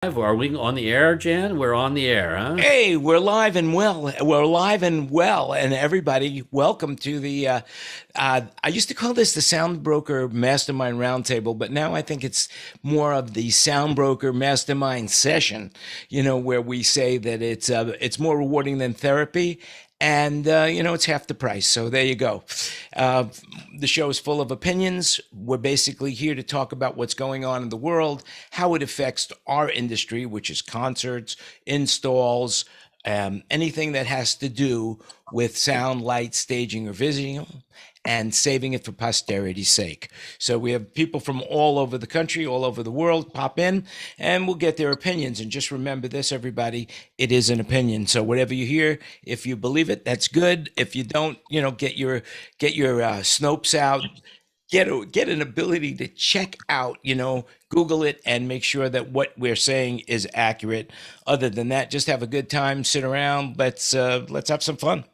Are we on the air, Jan? We're on the air, huh? Hey, we're live and well. We're live and well, and everybody, welcome to the. I used to call this the SoundBroker Mastermind RoundTable, but now I think it's more of the SoundBroker Mastermind session. You know, where we say that it's more rewarding than therapy. And, it's half the price. So there you go. The show is full of opinions. We're basically here to talk about what's going on in the world, how it affects our industry, which is concerts, installs, anything that has to do with sound, light, staging, or visual, and saving it for posterity's sake. So we have people from all over the country, all over the world pop in, and we'll get their opinions. And just remember this, everybody, it is an opinion. So whatever you hear, if you believe it, that's good. If you don't, get your Snopes out. Get an ability to check out, Google it and make sure that what we're saying is accurate. Other than that, just have a good time, sit around, let's have some fun.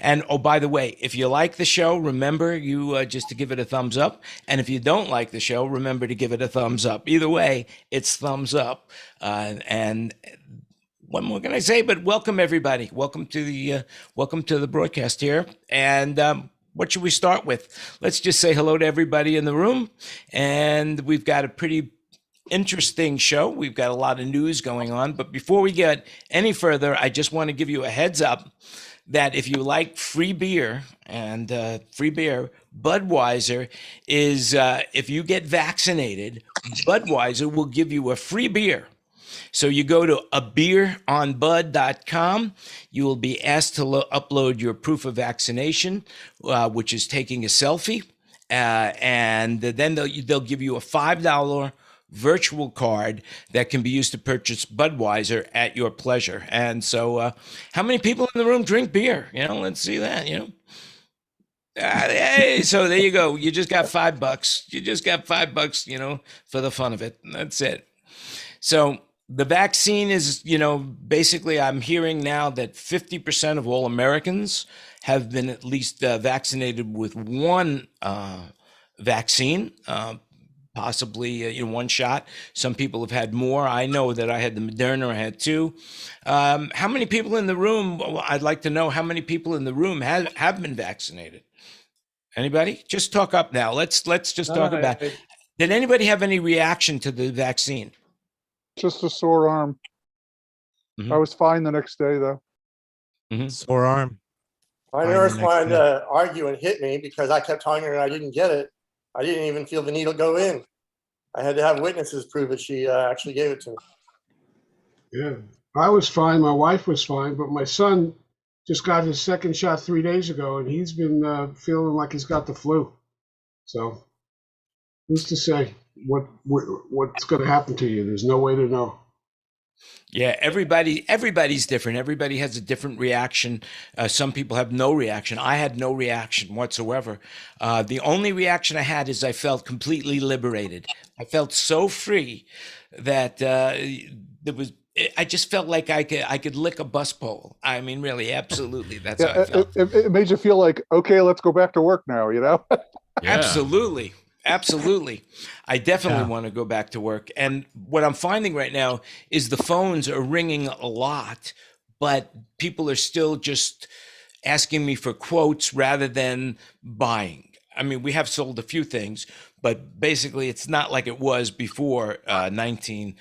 And oh, by the way, if you like the show, remember just to give it a thumbs up. And if you don't like the show, remember to give it a thumbs up. Either way, it's thumbs up. And what more can I say? But welcome everybody. Welcome to the broadcast here. And what should we start with? Let's just say hello to everybody in the room. And we've got a pretty interesting show. We've got a lot of news going on. But before we get any further, I just want to give you a heads up that if you like free beer, Budweiser is, if you get vaccinated, Budweiser will give you a free beer. So you go to abeeronbud.com. You will be asked to upload your proof of vaccination, which is taking a selfie. And then they'll give you a $5 virtual card that can be used to purchase Budweiser at your pleasure. And so how many people in the room drink beer? Let's see that, Hey, so there you go. You just got $5. You just got $5, for the fun of it. That's it. So the vaccine is, basically I'm hearing now that 50% of all Americans have been at least vaccinated with one vaccine, possibly one shot. Some people have had more. I know that I had the Moderna, I had two. How many people in the room, I'd like to know how many people in the room have been vaccinated? Anybody? Just talk up now. Let's just talk about it. Did anybody have any reaction to the vaccine? Just a sore arm. I was fine the next day, though. Sore arm. My nurse wanted to argue and hit me because I kept telling her I didn't get it. I didn't even feel the needle go in. I had to have witnesses prove that she actually gave it to me. Yeah, I was fine. My wife was fine, but my son just got his second shot 3 days ago, and he's been feeling like he's got the flu. So, who's to say what's going to happen to you? There's no way to know. Yeah, everybody's different. Everybody has a different reaction. Some people have no reaction. I had no reaction whatsoever. The only reaction I had is I felt completely liberated. I felt so free that I just felt like I could lick a bus pole. I mean, really, absolutely. That's how I felt. It made you feel like, okay, let's go back to work now, Yeah. Absolutely. I definitely want to go back to work. And what I'm finding right now is the phones are ringing a lot, but people are still just asking me for quotes rather than buying. I mean, we have sold a few things, but basically it's not like it was before 2020.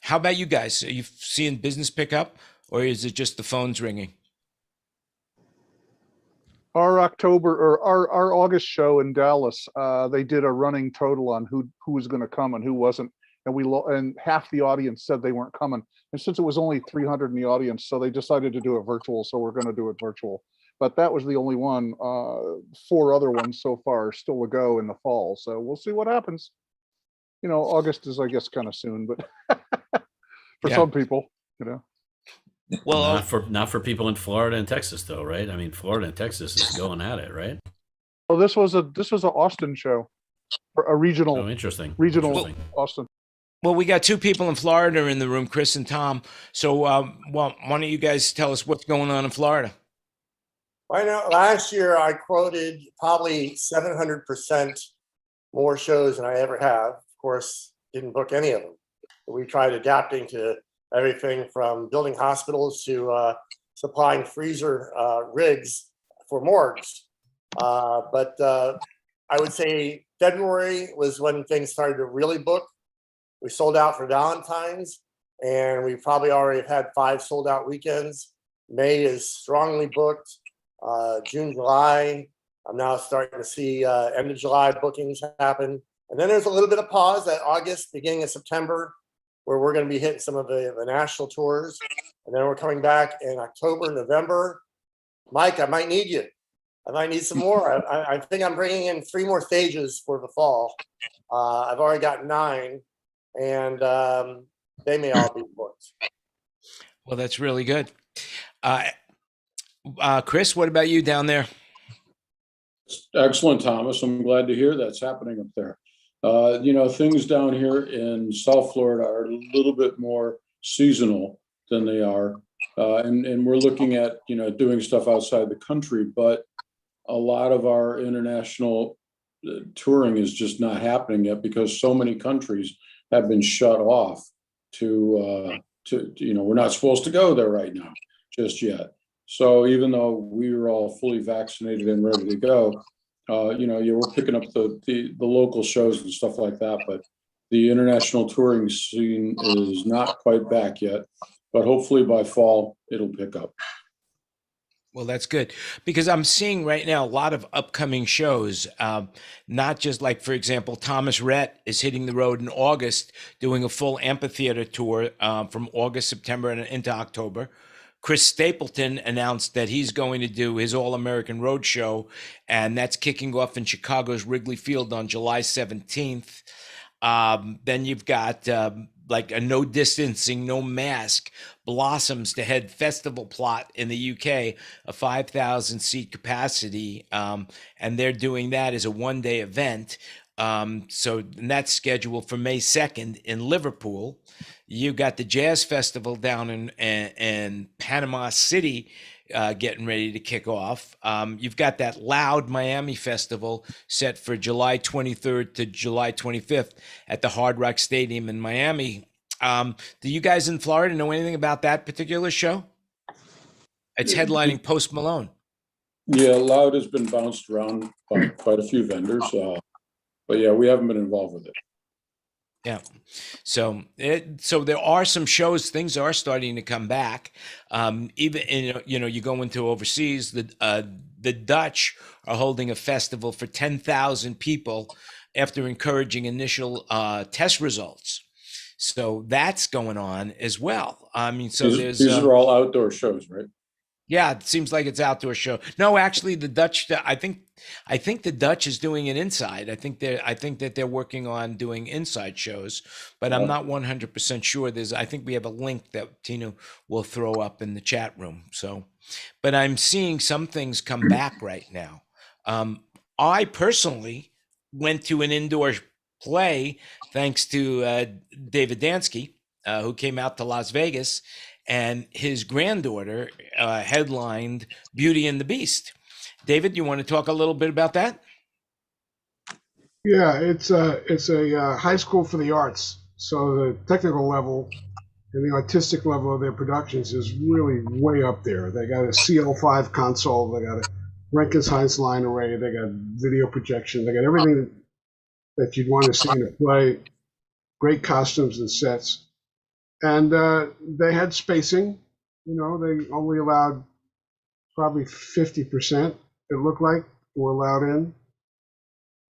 How about you guys? Are you seeing business pick up, or is it just the phones ringing? Our August show in Dallas, they did a running total on who was going to come and who wasn't, and half the audience said they weren't coming. And since it was only 300 in the audience, so they decided to do it virtual. So we're going to do it virtual. But that was the only one. 4 other ones so far still to go in the fall. So we'll see what happens. August is, I guess, kind of soon, but for some people, Well, not for people in Florida and Texas, though, right? I mean, Florida and Texas is going at it, right? Well, this was an Austin show, a regional. Oh, interesting. Austin. Well, we got 2 people in Florida in the room, Chris and Tom. So, why don't you guys tell us what's going on in Florida? I know last year I quoted probably 700% more shows than I ever have. Of course, didn't book any of them. We tried adapting to everything from building hospitals to supplying freezer rigs for morgues. But I would say February was when things started to really book. We sold out for Valentine's, and we probably already have had 5 sold out weekends. May is strongly booked. June, July, I'm now starting to see end of July bookings happen. And then there's a little bit of pause at August, beginning of September, where we're going to be hitting some of the national tours. And then we're coming back in October, November. Mike, I might need you. I might need some more. I think I'm bringing in 3 more stages for the fall. I've already got 9, and they may all be booked. Well, that's really good. Chris, what about you down there? Excellent, Thomas. I'm glad to hear that's happening up there. Things down here in South Florida are a little bit more seasonal than they are. And we're looking at, doing stuff outside the country, but a lot of our international touring is just not happening yet because so many countries have been shut off to we're not supposed to go there right now just yet. So even though we were all fully vaccinated and ready to go, we're picking up the local shows and stuff like that, but the international touring scene is not quite back yet, but hopefully by fall it'll pick up. Well, that's good, because I'm seeing right now a lot of upcoming shows, not just like, for example, Thomas Rhett is hitting the road in August, doing a full amphitheater tour from August, September, and into October. Chris Stapleton announced that he's going to do his All-American Road Show, and that's kicking off in Chicago's Wrigley Field on July 17th. Then you've got like a no distancing, no mask, Blossoms to Head festival plot in the UK, a 5,000 seat capacity. And they're doing that as a one-day event. So that's scheduled for May 2nd in Liverpool. You got the Jazz Festival down in Panama City getting ready to kick off. You've got that Loud Miami Festival set for July 23rd to July 25th at the Hard Rock Stadium in Miami. Do you guys in Florida know anything about that particular show? It's headlining Post Malone. Yeah, Loud has been bounced around by quite a few vendors, but yeah, we haven't been involved with it. Yeah. So there are some shows, things are starting to come back. Even you go into overseas, the Dutch are holding a festival for 10,000 people after encouraging initial test results. So that's going on as well. I mean, so these are all outdoor shows, right? Yeah, it seems like it's outdoor show. No, actually, the Dutch. I think the Dutch is doing it inside. I think that they're working on doing inside shows, but I'm not 100% sure. I think we have a link that Tina will throw up in the chat room. So, but I'm seeing some things come back right now. I personally went to an indoor play thanks to David Dansky, who came out to Las Vegas. And his granddaughter headlined Beauty and the Beast. David, you want to talk a little bit about that? Yeah, it's a high school for the arts. So the technical level and the artistic level of their productions is really way up there. They got a CL5 console. They got a Rankins-Heinz line array. They got video projection. They got everything that you'd want to see in a play. Great costumes and sets. And they had spacing, they only allowed probably 50%, it looked like, were allowed in.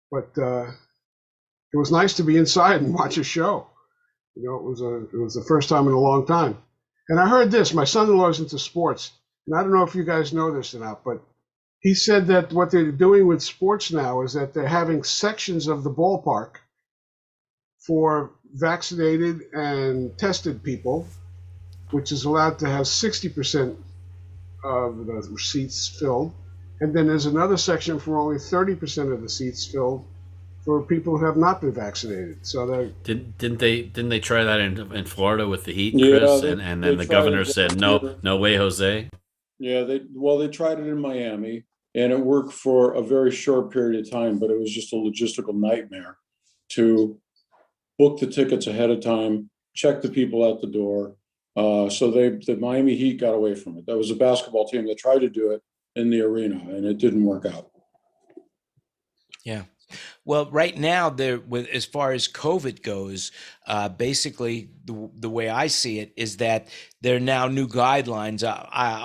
But it was nice to be inside and watch a show. It was the first time in a long time. And I heard this, my son-in-law's into sports, and I don't know if you guys know this or not, but he said that what they're doing with sports now is that they're having sections of the ballpark for vaccinated and tested people, which is allowed to have 60% of the seats filled. And then there's another section for only 30% of the seats filled for people who have not been vaccinated. So didn't they try that in Florida with the heat, Chris? Yeah, and then the governor said, no way, Jose. Yeah, they tried it in Miami, and it worked for a very short period of time, but it was just a logistical nightmare to book the tickets ahead of time, check the people at the door. So the Miami Heat got away from it. That was a basketball team that tried to do it in the arena, and it didn't work out. Yeah. Well, right now, as far as COVID goes, basically the way I see it is that there are now new guidelines.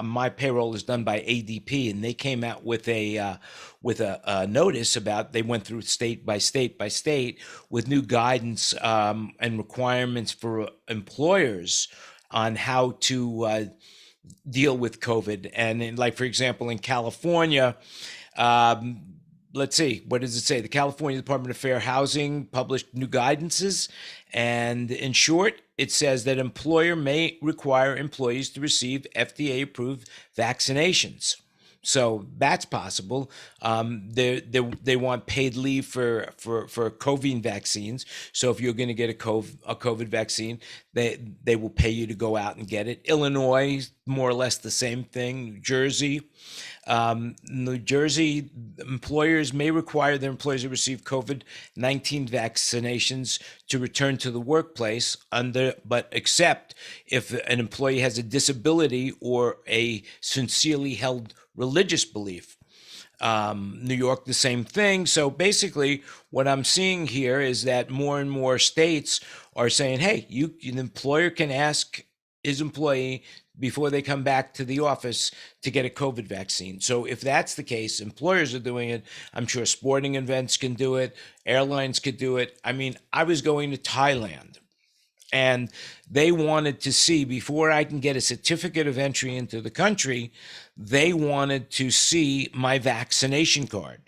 My payroll is done by ADP, and they came out with a notice about, they went through state by state by state with new guidance and requirements for employers on how to deal with COVID. And like, for example, in California, let's see, what does it say? The California Department of Fair Housing published new guidances. And in short, it says that employer may require employees to receive FDA-approved vaccinations. So that's possible. They want paid leave for COVID vaccines. So if you're going to get a COVID vaccine, they will pay you to go out and get it. Illinois, more or less the same thing. New Jersey, employers may require their employees to receive COVID-19 vaccinations to return to the workplace but except if an employee has a disability or a sincerely held religious belief. New York, the same thing. So basically, what I'm seeing here is that more and more states are saying, hey, an employer can ask his employee before they come back to the office to get a COVID vaccine. So if that's the case, employers are doing it. I'm sure sporting events can do it. Airlines could do it. I mean, I was going to Thailand, and they wanted to see, before I can get a certificate of entry into the country, they wanted to see my vaccination card.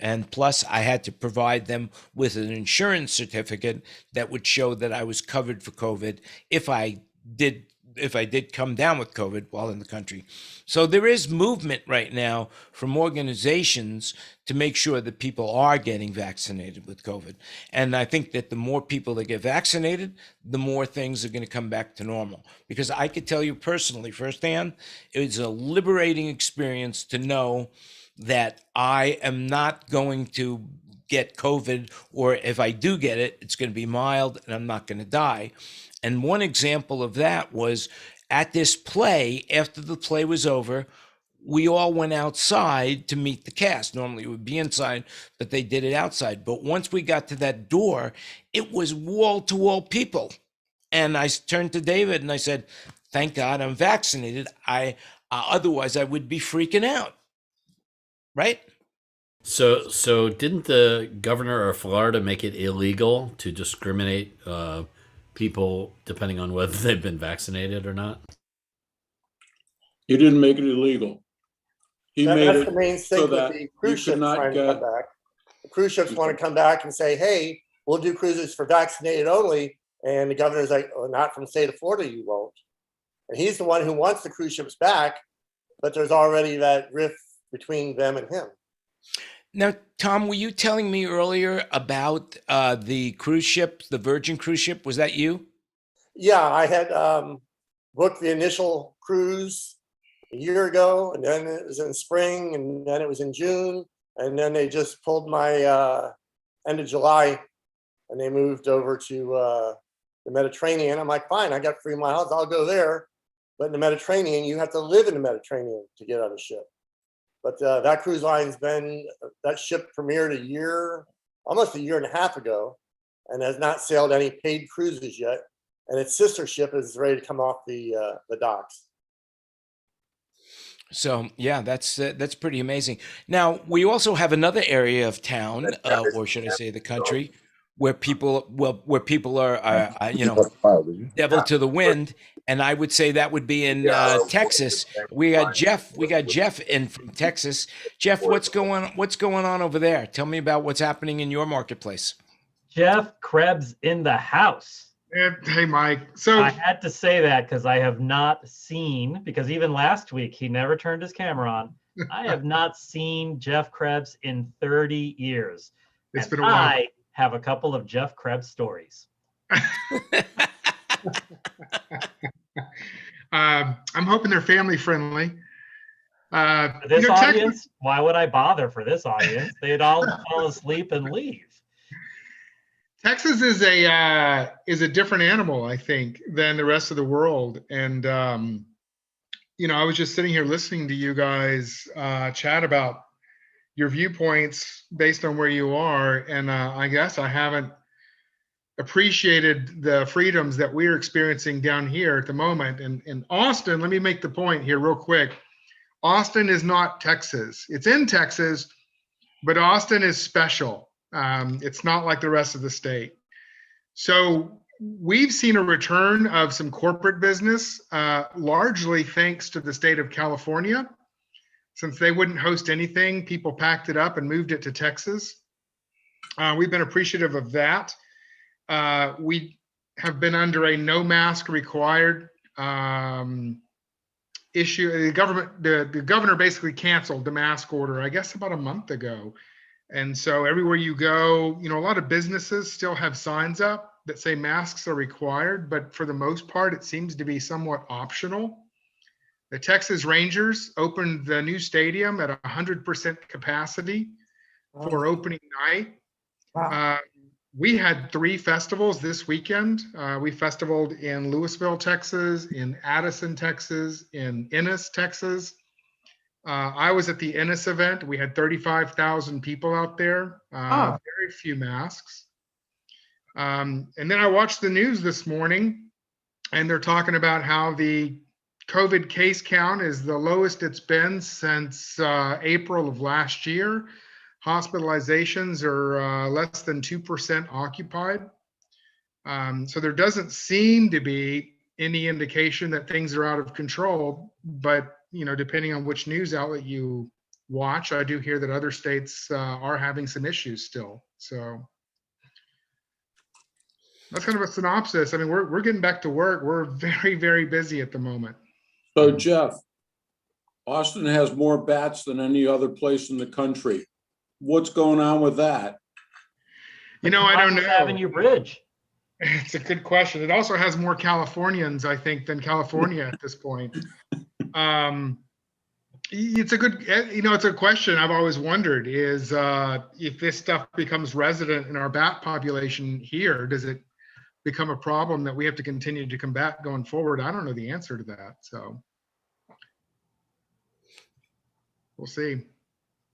And plus, I had to provide them with an insurance certificate that would show that I was covered for COVID if I did come down with COVID while in the country. So there is movement right now from organizations to make sure that people are getting vaccinated with COVID. And I think that the more people that get vaccinated, the more things are going to come back to normal. Because I could tell you personally, firsthand, it's a liberating experience to know that I am not going to get COVID, or if I do get it, it's going to be mild and I'm not going to die. And one example of that was at this play, after the play was over, we all went outside to meet the cast. Normally it would be inside, but they did it outside. But once we got to that door, it was wall-to-wall people. And I turned to David and I said, thank God I'm vaccinated. Otherwise I would be freaking out. Right? So didn't the governor of Florida make it illegal to discriminate people depending on whether they've been vaccinated or not? He didn't make it illegal. He made That's it the main so thing with that the you cruise could ships not trying to get. come back. The cruise ships want to come back and say, hey, we'll do cruises for vaccinated only. And the governor's like, oh, not from the state of Florida, you won't. And he's the one who wants the cruise ships back, but there's already that rift between them and him. Now, Tom, were you telling me earlier about the cruise ship, the Virgin cruise ship? Was that you? Yeah, I had booked the initial cruise a year ago, and then it was in spring, and then it was in June, and then they just pulled my end of July, and they moved over to the Mediterranean. I'm like, fine, I got free miles, I'll go there. But in the Mediterranean, you have to live in the Mediterranean to get on a ship. But that cruise line's that ship premiered almost a year and a half ago, and has not sailed any paid cruises yet. And its sister ship is ready to come off the docks. So yeah, that's pretty amazing. Now we also have another area of town, or should I say, the country, where people are devil to the wind, and I would say that would be in Texas. We got Jeff in from Texas. Jeff, what's going on over there? Tell me about what's happening in your marketplace. Jeff Krebs in the house. Hey, Mike. So I had to say that because I have not seen, because even last week he never turned his camera on. I have not seen Jeff Krebs in 30 years. It's been a while. I have a couple of Jeff Krebs stories. I'm hoping they're family friendly. For this audience, why would I bother for this audience? They'd all fall asleep and leave. Texas is a different animal, I think, than the rest of the world. And I was just sitting here listening to you guys chat about your viewpoints based on where you are, and I guess I haven't appreciated the freedoms that we're experiencing down here at the moment. And in Austin, let me make the point here real quick. Austin is not Texas. It's in Texas, but Austin is special. It's not like the rest of the state. So we've seen a return of some corporate business, largely thanks to the state of California. Since they wouldn't host anything, people packed it up and moved it to Texas. We've been appreciative of that. We have been under a no mask required issue. The governor basically canceled the mask order, I guess about a month ago. And so everywhere you go, a lot of businesses still have signs up that say masks are required, but for the most part, it seems to be somewhat optional. The Texas Rangers opened the new stadium at 100% capacity for opening night. Wow. We had 3 festivals this weekend. We festivaled in Louisville, Texas, in Addison, Texas, in Ennis, Texas. I was at the Ennis event. We had 35,000 people out there, very few masks. And then I watched the news this morning, and they're talking about how the COVID case count is the lowest it's been since April of last year. Hospitalizations are less than 2% occupied. So there doesn't seem to be any indication that things are out of control, but depending on which news outlet you watch, I do hear that other states are having some issues still. So that's kind of a synopsis. I mean, we're getting back to work. We're very, very busy at the moment. So Jeff, Austin has more bats than any other place in the country. What's going on with that? I don't know. Avenue Bridge. It's a good question. It also has more Californians, I think, than California at this point. It's a good, it's a question I've always wondered is if this stuff becomes resident in our bat population here, does it become a problem that we have to continue to combat going forward? I don't know the answer to that. So we'll see.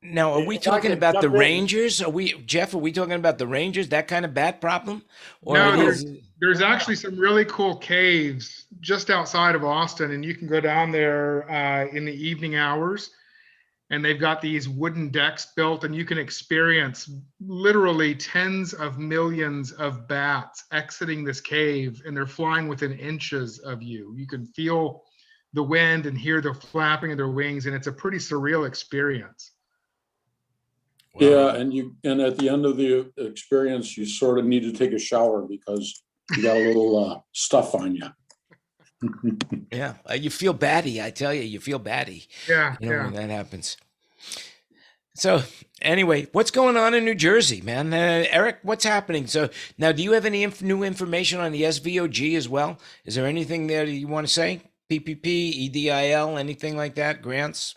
Now, are we talking about the Rangers? Jeff, are we talking about the Rangers, that kind of bat problem? Or no, there's actually some really cool caves just outside of Austin, and you can go down there in the evening hours, and they've got these wooden decks built, and you can experience literally tens of millions of bats exiting this cave, and they're flying within inches of you. You can feel the wind and hear the flapping of their wings, and it's a pretty surreal experience. Wow. Yeah, and at the end of the experience, you sort of need to take a shower because you got a little stuff on you. Yeah, you feel batty. I tell you, you feel batty. Yeah, when that happens. So anyway, what's going on in New Jersey, man? Eric, what's happening? So now, do you have any new information on the SVOG as well? Is there anything there that you want to say? PPP, EDIL, anything like that? Grants?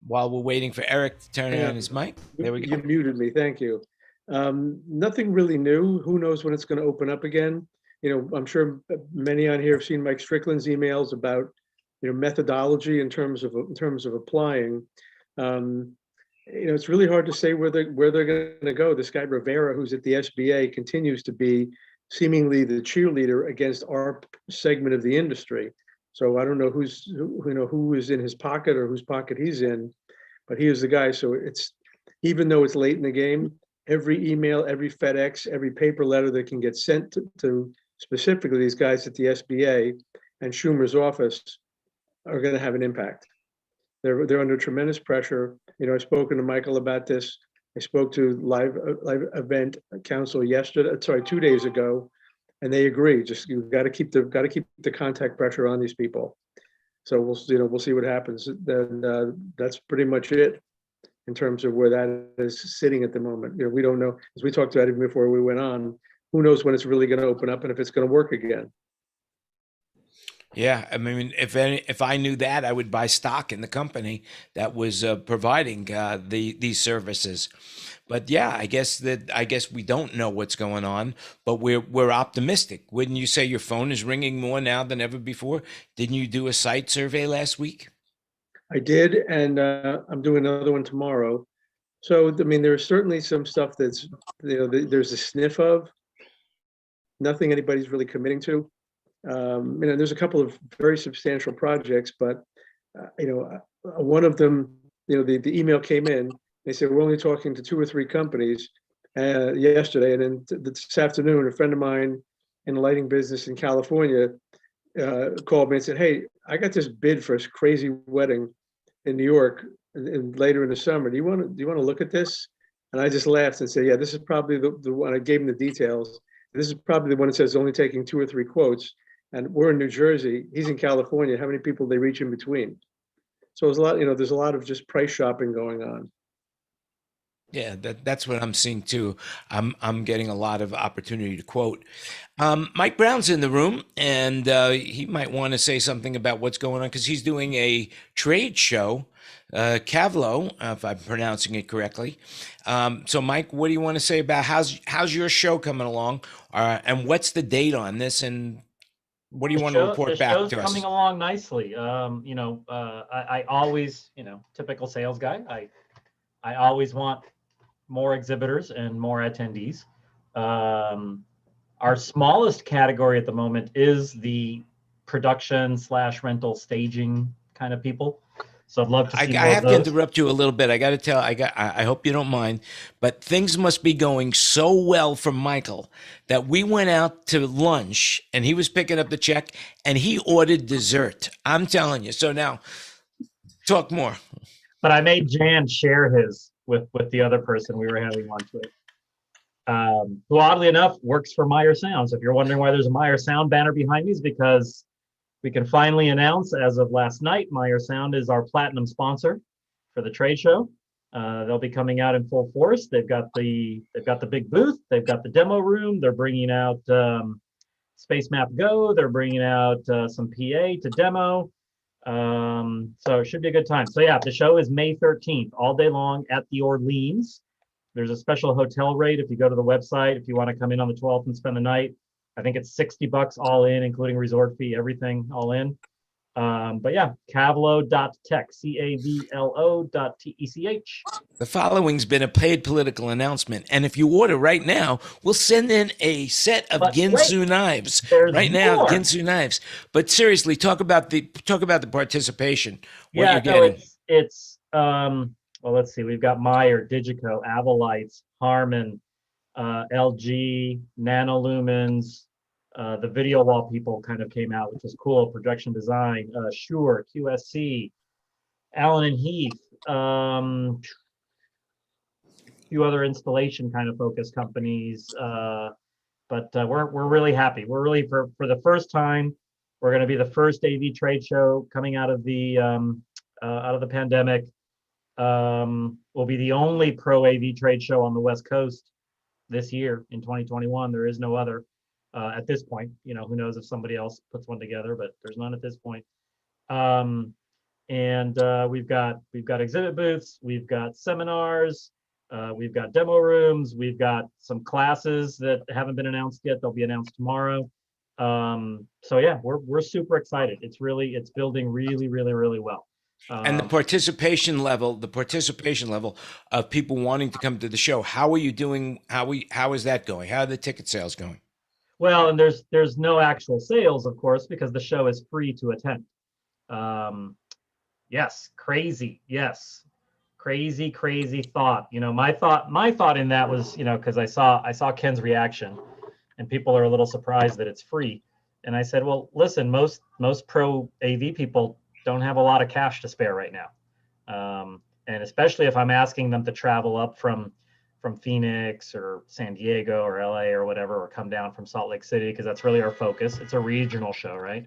While we're waiting for Eric to turn on his mic. There we go. You muted me. Thank you. Nothing really new. Who knows when it's going to open up again? I'm sure many on here have seen Mike Strickland's emails about, methodology in terms of applying. It's really hard to say where they're going to go. This guy Rivera, who's at the SBA, continues to be seemingly the cheerleader against our segment of the industry. So I don't know who is in his pocket or whose pocket he's in, but he is the guy. So even though it's late in the game, every email, every FedEx, every paper letter that can get sent to specifically these guys at the SBA and Schumer's office are going to have an impact. They're under tremendous pressure. I've spoken to Michael about this. I spoke to Live Event Council 2 days ago. And they agree. Just you've got to keep the contact pressure on these people. So we'll see what happens. Then that's pretty much it in terms of where that is sitting at the moment. We don't know, as we talked about even before we went on. Who knows when it's really going to open up and if it's going to work again? Yeah, I mean, if I knew that, I would buy stock in the company that was providing these services. But yeah, I guess we don't know what's going on, but we're optimistic. Wouldn't you say your phone is ringing more now than ever before? Didn't you do a site survey last week? I did, and I'm doing another one tomorrow. So, I mean, there's certainly some stuff that's, there's a sniff of, nothing anybody's really committing to. There's a couple of very substantial projects, but, one of them, the email came in, they said, we're only talking to 2 or 3 companies yesterday. And then this afternoon, a friend of mine in the lighting business in California called me and said, hey, I got this bid for this crazy wedding in New York later in the summer. Do you want to look at this? And I just laughed and said, yeah, this is probably the one. I gave him the details. This is probably the one that says only taking 2 or 3 quotes. And we're in New Jersey. He's in California. How many people they reach in between? So there's a lot of just price shopping going on. Yeah, that's what I'm seeing too. I'm getting a lot of opportunity to quote. Mike Brown's in the room, and he might want to say something about what's going on because he's doing a trade show, Cavlo, if I'm pronouncing it correctly. So, Mike, what do you want to say about how's your show coming along, and what's the date on this, and what do you want to report back to us? The show's coming along nicely. I always, typical sales guy. I always want more exhibitors and more attendees. Our smallest category at the moment is the production / rental staging kind of people. So I'd love to see more I have of those. to interrupt you a little bit. I got to tell. I hope you don't mind, but things must be going so well for Michael that we went out to lunch and he was picking up the check and he ordered dessert. I'm telling you. So now, talk more. But I made Jan share his with the other person we were having lunch with, who oddly enough works for Meyer Sound. So if you're wondering why there's a Meyer Sound banner behind me, is because we can finally announce as of last night, Meyer Sound is our platinum sponsor for the trade show. They'll be coming out in full force. They've got the big booth. They've got the demo room. They're bringing out Space Map Go. They're bringing out some PA to demo. So it should be a good time. So yeah, the show is May 13th, all day long at the Orleans. There's a special hotel rate if you go to the website, if you want to come in on the 12th and spend the night. I think it's $60 all in, including resort fee, everything all in. But yeah, cavlo.tech, CAVLO.TECH. The following's been a paid political announcement, and if you order right now, we'll send in a set of Ginsu knives. Right now, Ginsu knives. But seriously, talk about the participation. What you're getting. It's well, let's see. We've got Meyer, Digico, Avalites, Harman, LG, Nanolumens. The video wall people kind of came out, which was cool. Projection Design, Shure, QSC, Allen and Heath, a few other installation kind of focused companies. But we're really happy. We're really for the first time, we're going to be the first AV trade show coming out of the pandemic. We'll be the only pro AV trade show on the West Coast this year in 2021. There is no other. At this point, who knows if somebody else puts one together, but there's none at this point. And we've got exhibit booths, we've got seminars, we've got demo rooms, we've got some classes that haven't been announced yet. They'll be announced tomorrow. So yeah, we're super excited. It's building really, really, really well. And the participation level of people wanting to come to the show, how are you doing? How is that going? How are the ticket sales going? Well, and there's no actual sales, of course, because the show is free to attend. Yes, crazy. Yes, crazy thought. My thought in that was, because I saw Ken's reaction, and people are a little surprised that it's free. And I said, well, listen, most pro AV people don't have a lot of cash to spare right now, and especially if I'm asking them to travel up from Phoenix or San Diego or LA or whatever, or come down from Salt Lake City, because that's really our focus. It's a regional show, right?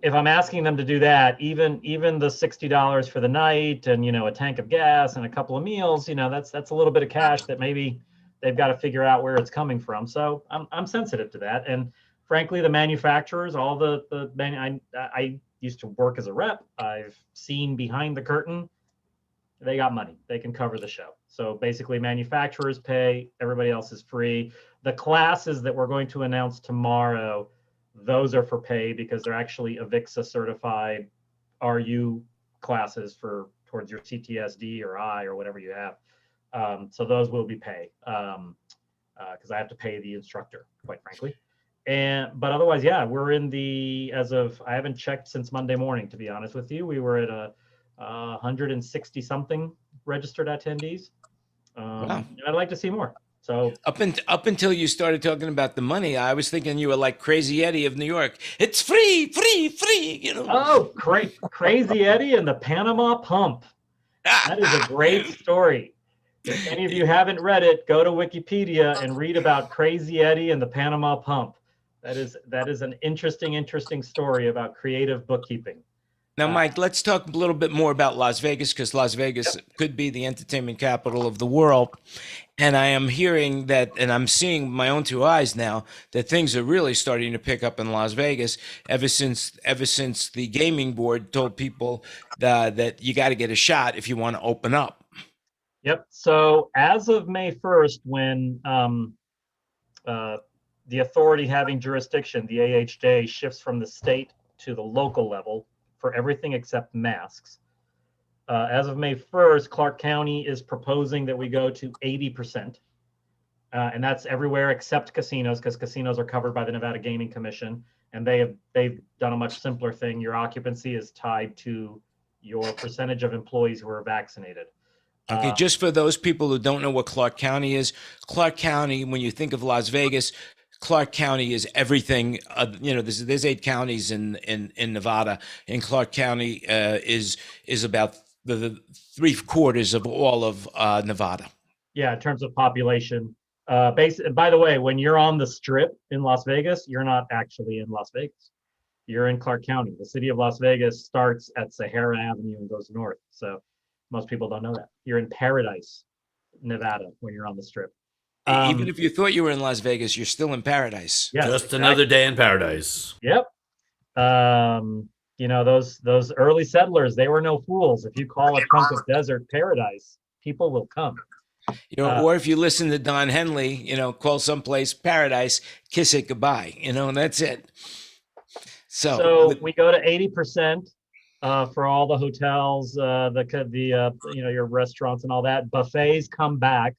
If I'm asking them to do that, even the $60 for the night and a tank of gas and a couple of meals, that's a little bit of cash that maybe they've got to figure out where it's coming from. So I'm sensitive to that. And frankly, the manufacturers, all I used to work as a rep. I've seen behind the curtain. They got money. They can cover the show. So basically, manufacturers pay. Everybody else is free. The classes that we're going to announce tomorrow, those are for pay because they're actually AVIXA certified RU classes towards your CTSD or I or whatever you have. So those will be pay because I have to pay the instructor, quite frankly. But otherwise, yeah, we're in I haven't checked since Monday morning, to be honest with you. We were at 160 something registered attendees. Wow. I'd like to see more. So up until you started talking about the money, I was thinking you were like Crazy Eddie of New York. It's free, free, free, you know. Oh, Crazy Eddie and the Panama Pump. That is a great story. If any of you haven't read it, go to Wikipedia and read about Crazy Eddie and the Panama Pump. That is an interesting story about creative bookkeeping. Now, Mike, let's talk a little bit more about Las Vegas, because Las Vegas could be the entertainment capital of the world. And I am hearing that, and I'm seeing with my own two eyes now, that things are really starting to pick up in Las Vegas ever since the gaming board told people that you got to get a shot if you want to open up. Yep. So as of May 1st, when the authority having jurisdiction, the AHJ, shifts from the state to the local level for everything except masks. As of May 1st, Clark County is proposing that we go to 80%. And that's everywhere except casinos, because casinos are covered by the Nevada Gaming Commission. And they've done a much simpler thing. Your occupancy is tied to your percentage of employees who are vaccinated. Okay, just for those people who don't know what Clark County is, Clark County, when you think of Las Vegas, Clark County is everything. There's 8 counties in Nevada, and Clark County is about the 3/4 of all of Nevada. Yeah, in terms of population. By the way, when you're on the Strip in Las Vegas, you're not actually in Las Vegas. You're in Clark County. The city of Las Vegas starts at Sahara Avenue and goes north. So most people don't know that. You're in Paradise, Nevada, when you're on the Strip. Even if you thought you were in Las Vegas, you're still in paradise. Yes, Just another day in paradise. Yep. Those early settlers, they were no fools. If you call a chunk of desert paradise, people will come. Or if you listen to Don Henley, call someplace paradise, kiss it goodbye, and that's it. So we go to 80% for all the hotels, your restaurants and all that. Buffets come back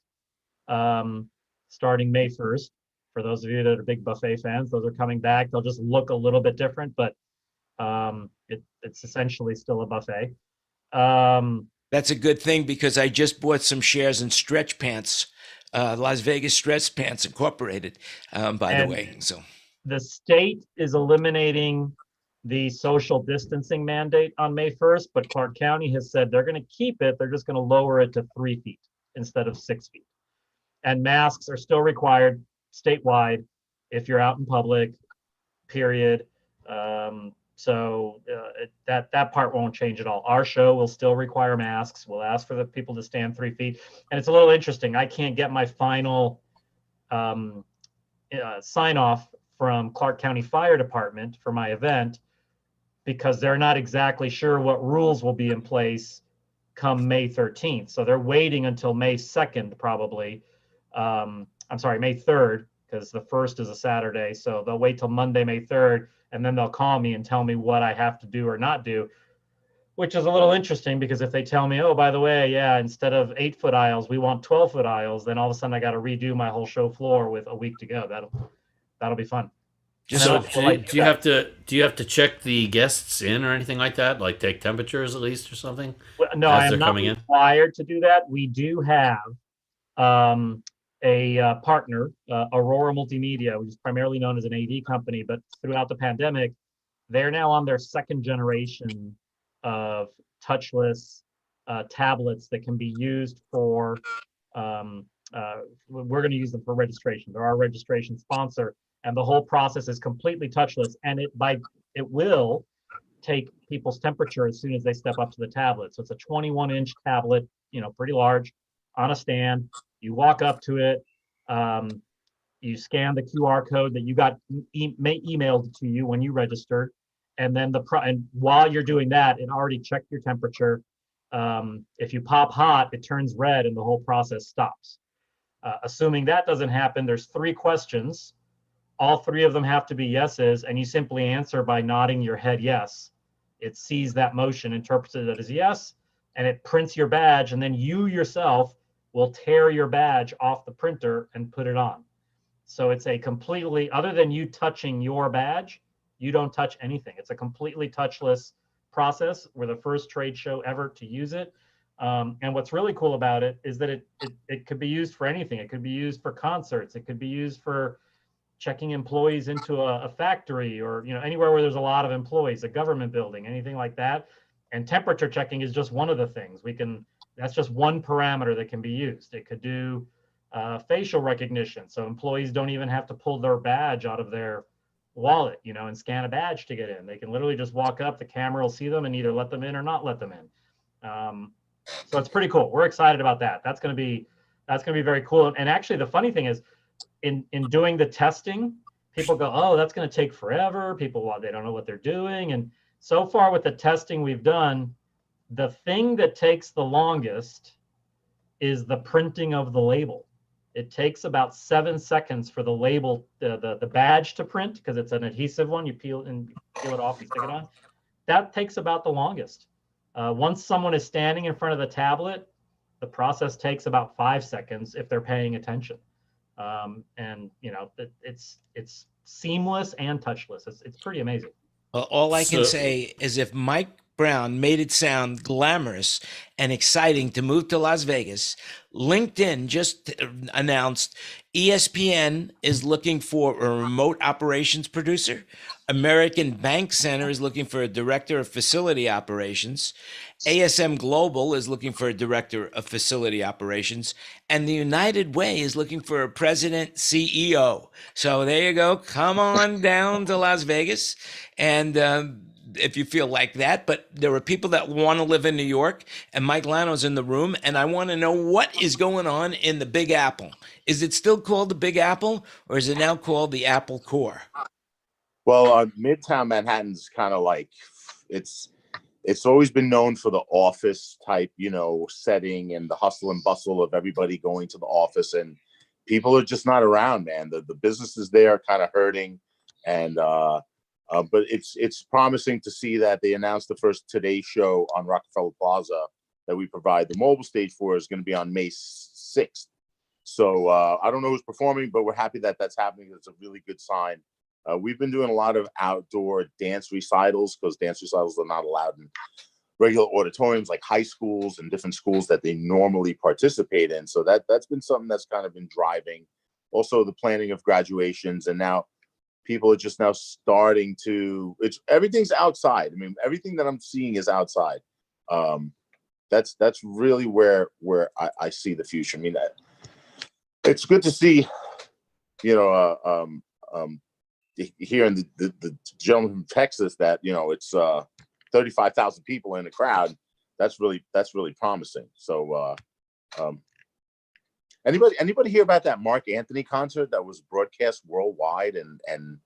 starting May 1st. For those of you that are big buffet fans, those are coming back. They'll just look a little bit different, but it's essentially still a buffet. That's a good thing, because I just bought some shares in Stretch Pants, Las Vegas Stretch Pants Incorporated, by the way. So the state is eliminating the social distancing mandate on May 1st, but Clark County has said they're going to keep it. They're just going to lower it to 3 feet instead of 6 feet. And masks are still required statewide if you're out in public, period. That part won't change at all. Our show will still require masks. We'll ask for the people to stand 3 feet. And it's a little interesting. I can't get my final sign off from Clark County Fire Department for my event, because they're not exactly sure what rules will be in place come May 13th. So they're waiting until May 2nd, probably. May 3rd, because the 1st is a Saturday. So they'll wait till Monday, May 3rd, and then they'll call me and tell me what I have to do or not do, which is a little interesting, because if they tell me, oh, by the way, instead of 8-foot aisles, we want 12-foot aisles, then all of a sudden I got to redo my whole show floor with a week to go. That'll be fun. So do you have to check the guests in or anything like that? Like take temperatures at least or something? Well, no, I am not required to do that. We do have a partner, Aurora Multimedia, which is primarily known as an AV company, but throughout the pandemic, they're now on their 2nd generation of touchless tablets that can be used for, we're going to use them for registration. They're our registration sponsor, and the whole process is completely touchless, and it will take people's temperature as soon as they step up to the tablet. So it's a 21-inch tablet, pretty large, on a stand. You walk up to it. You scan the QR code that you got emailed to you when you registered, and then and while you're doing that, it already checked your temperature. If you pop hot, it turns red, and the whole process stops. Assuming that doesn't happen, there's 3 questions. All 3 of them have to be yeses, and you simply answer by nodding your head yes. It sees that motion, interprets it as yes, and it prints your badge, and then you yourself will tear your badge off the printer and put it on. So it's a completely, other than you touching your badge, you don't touch anything. It's a completely touchless process. We're the first trade show ever to use it. And what's really cool about it is that it could be used for anything. It could be used for concerts. It could be used for checking employees into a factory, or anywhere where there's a lot of employees, a government building, anything like that. And temperature checking is just one of the things. That's just one parameter that can be used. It could do facial recognition, so employees don't even have to pull their badge out of their wallet, and scan a badge to get in. They can literally just walk up, the camera will see them and either let them in or not let them in. So it's pretty cool. We're excited about that. That's going to be very cool. And actually, the funny thing is, in doing the testing, people go, "Oh, that's going to take forever." People, they don't know what they're doing. And so far with the testing we've done, the thing that takes the longest is the printing of the label. It takes about 7 seconds for the label, the badge to print, because it's an adhesive one. You peel it off and stick it on. That takes about the longest. Once someone is standing in front of the tablet, the process takes about 5 seconds if they're paying attention. And it's seamless and touchless. It's pretty amazing. Well, all I can say is if Mike Brown made it sound glamorous and exciting to move to Las Vegas, LinkedIn just announced ESPN is looking for a remote operations producer. American Bank Center is looking for a director of facility operations. ASM Global is looking for a director of facility operations. And the United Way is looking for a president CEO. So there you go. Come on down to Las Vegas. And if you feel like that, but there are people that want to live in New York, and Mike Lano's in the room, and I want to know what is going on in the Big Apple. Is it still called the Big Apple, or is it now called the Apple Core? Well, Midtown Manhattan's kind of like, it's always been known for the office type, setting and the hustle and bustle of everybody going to the office, and people are just not around, man. The businesses there are kind of hurting, and but it's promising to see that they announced the first Today show on Rockefeller Plaza that we provide the mobile stage for is going to be on May 6th. So I don't know who's performing, but we're happy that that's happening. It's a really good sign. We've been doing a lot of outdoor dance recitals, because dance recitals are not allowed in regular auditoriums like high schools and different schools that they normally participate in. So that's been something that's kind of been driving. Also, the planning of graduations, and now people are just now starting to. Everything's outside. I mean, everything that I'm seeing is outside. That's really where I see the future. I mean, it's good to see, hearing the gentleman from Texas that it's 35,000 people in the crowd. That's really promising. So anybody hear about that Mark Anthony concert that was broadcast worldwide, and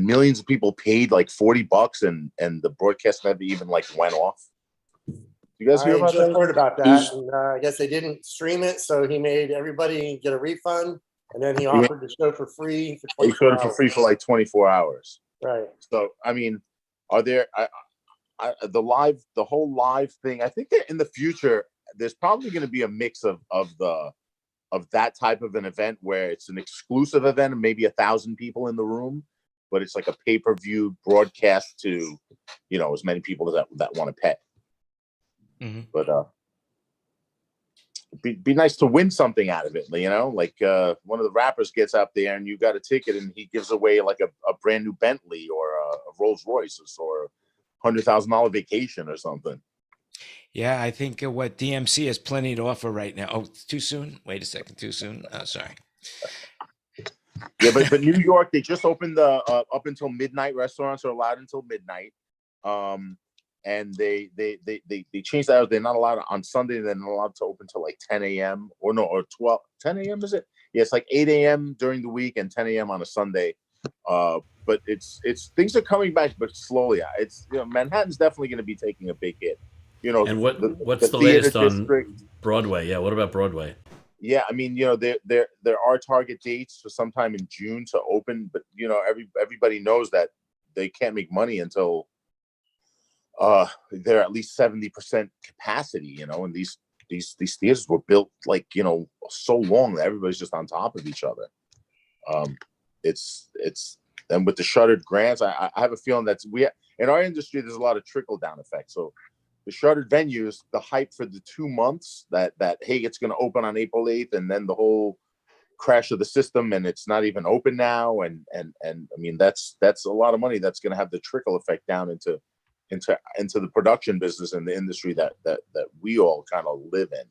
millions of people paid like $40 and the broadcast never even went off? You guys hear about that? I heard about that. And, I guess they didn't stream it, so he made everybody get a refund. And then he offered the show for free for 24 hours. He showed it for free for like 24 hours. Right. So, I mean, are there the whole live thing? I think that in the future, there's probably going to be a mix of that type of an event where it's an exclusive event and maybe 1,000 people in the room, but it's like a pay-per-view broadcast to, as many people that want to pay. Mm-hmm. But be nice to win something out of it, like one of the rappers gets up there and you got a ticket and he gives away like a brand new Bentley or a Rolls Royce or $100,000 vacation or something. Yeah, I think what DMC has plenty to offer right now. Oh, too soon? Wait a second, too soon? Oh, sorry. Yeah, but New York, they just opened the up until midnight. Restaurants are allowed until midnight. And they changed that out. They're not allowed on Sunday. They're not allowed to open till like 10 a.m. or 10 a.m. is it? Yeah, it's like 8 a.m. during the week and 10 a.m. on a Sunday. But it's things are coming back, but slowly. It's Manhattan's definitely going to be taking a big hit. And what's the theater latest on district. Broadway? Yeah, what about Broadway? Yeah, I mean, there are target dates for sometime in June to open, but everybody knows that they can't make money until they're at least 70% capacity. And these theaters were built like so long that everybody's just on top of each other. It's and with the shuttered grants, I have a feeling that in our industry there's a lot of trickle down effect. So the shuttered venues, the hype for the 2 months that hey, it's going to open on April 8th, and then the whole crash of the system, and it's not even open now, and I mean that's a lot of money that's going to have the trickle effect down into the production business and the industry that we all kind of live in.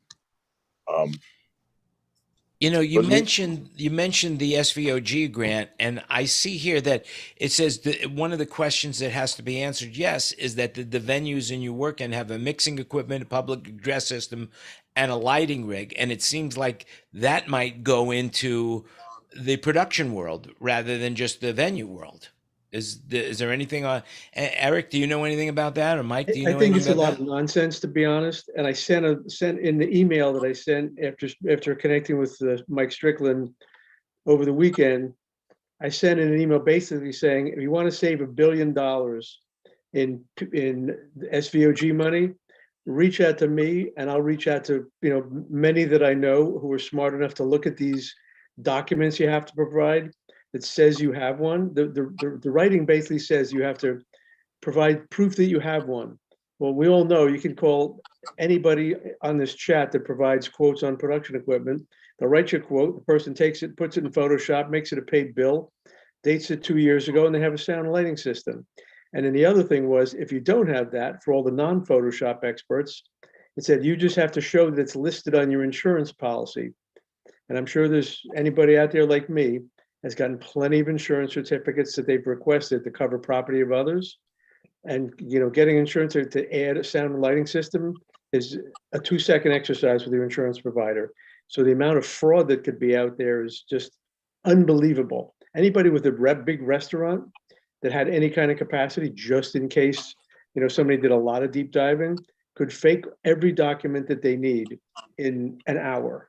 You mentioned the SVOG grant, and I see here that it says that one of the questions that has to be answered, yes, is that the venues in you work in have a mixing equipment, a public address system, and a lighting rig. And it seems like that might go into the production world rather than just the venue world. Is there anything on Eric? Do you know anything about that, or Mike? Do you know I think anything it's a about lot of nonsense, to be honest. And I sent in the email that I sent after connecting with Mike Strickland over the weekend. I sent in an email basically saying, if you want to save $1 billion in SVOG money, reach out to me, and I'll reach out to many that I know who are smart enough to look at these documents you have to provide that says you have one. The writing basically says you have to provide proof that you have one. Well, we all know you can call anybody on this chat that provides quotes on production equipment. They'll write you a quote. The person takes it, puts it in Photoshop, makes it a paid bill, dates it 2 years ago, and they have a sound and lighting system. And then the other thing was, if you don't have that, for all the non-Photoshop experts, it said you just have to show that it's listed on your insurance policy. And I'm sure there's anybody out there like me has gotten plenty of insurance certificates that they've requested to cover property of others. And getting insurance to add a sound and lighting system is a 2-second exercise with your insurance provider. So the amount of fraud that could be out there is just unbelievable. Anybody with a big restaurant that had any kind of capacity, just in case somebody did a lot of deep diving, could fake every document that they need in an hour.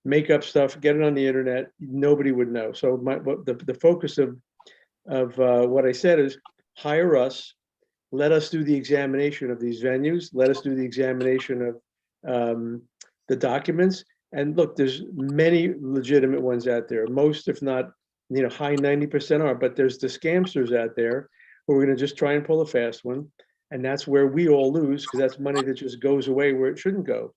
Make up stuff, get it on the internet. Nobody would know. So the focus of what I said is hire us, let us do the examination of these venues, let us do the examination of the documents. And look, there's many legitimate ones out there. Most, if not, high 90% are. But there's the scamsters out there who are going to just try and pull a fast one, and that's where we all lose, because that's money that just goes away where it shouldn't go.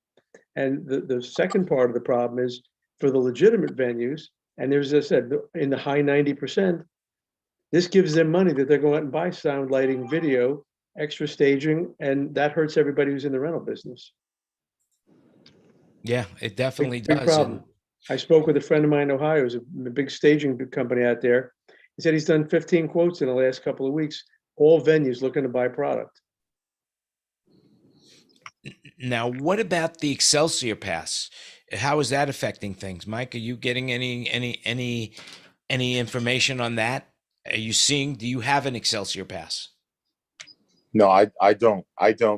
And the second part of the problem is for the legitimate venues, and there's, as I said, in the high 90%, this gives them money that they're going out and buy sound, lighting, video, extra staging, and that hurts everybody who's in the rental business. Yeah, it definitely Big does. problem. I spoke with a friend of mine in Ohio, who's a big staging company out there. He said he's done 15 quotes in the last couple of weeks, all venues looking to buy product. Now, what about the Excelsior Pass? How is that affecting things, Mike? Are you getting any information on that? Are you seeing? Do you have an Excelsior Pass? No, I don't.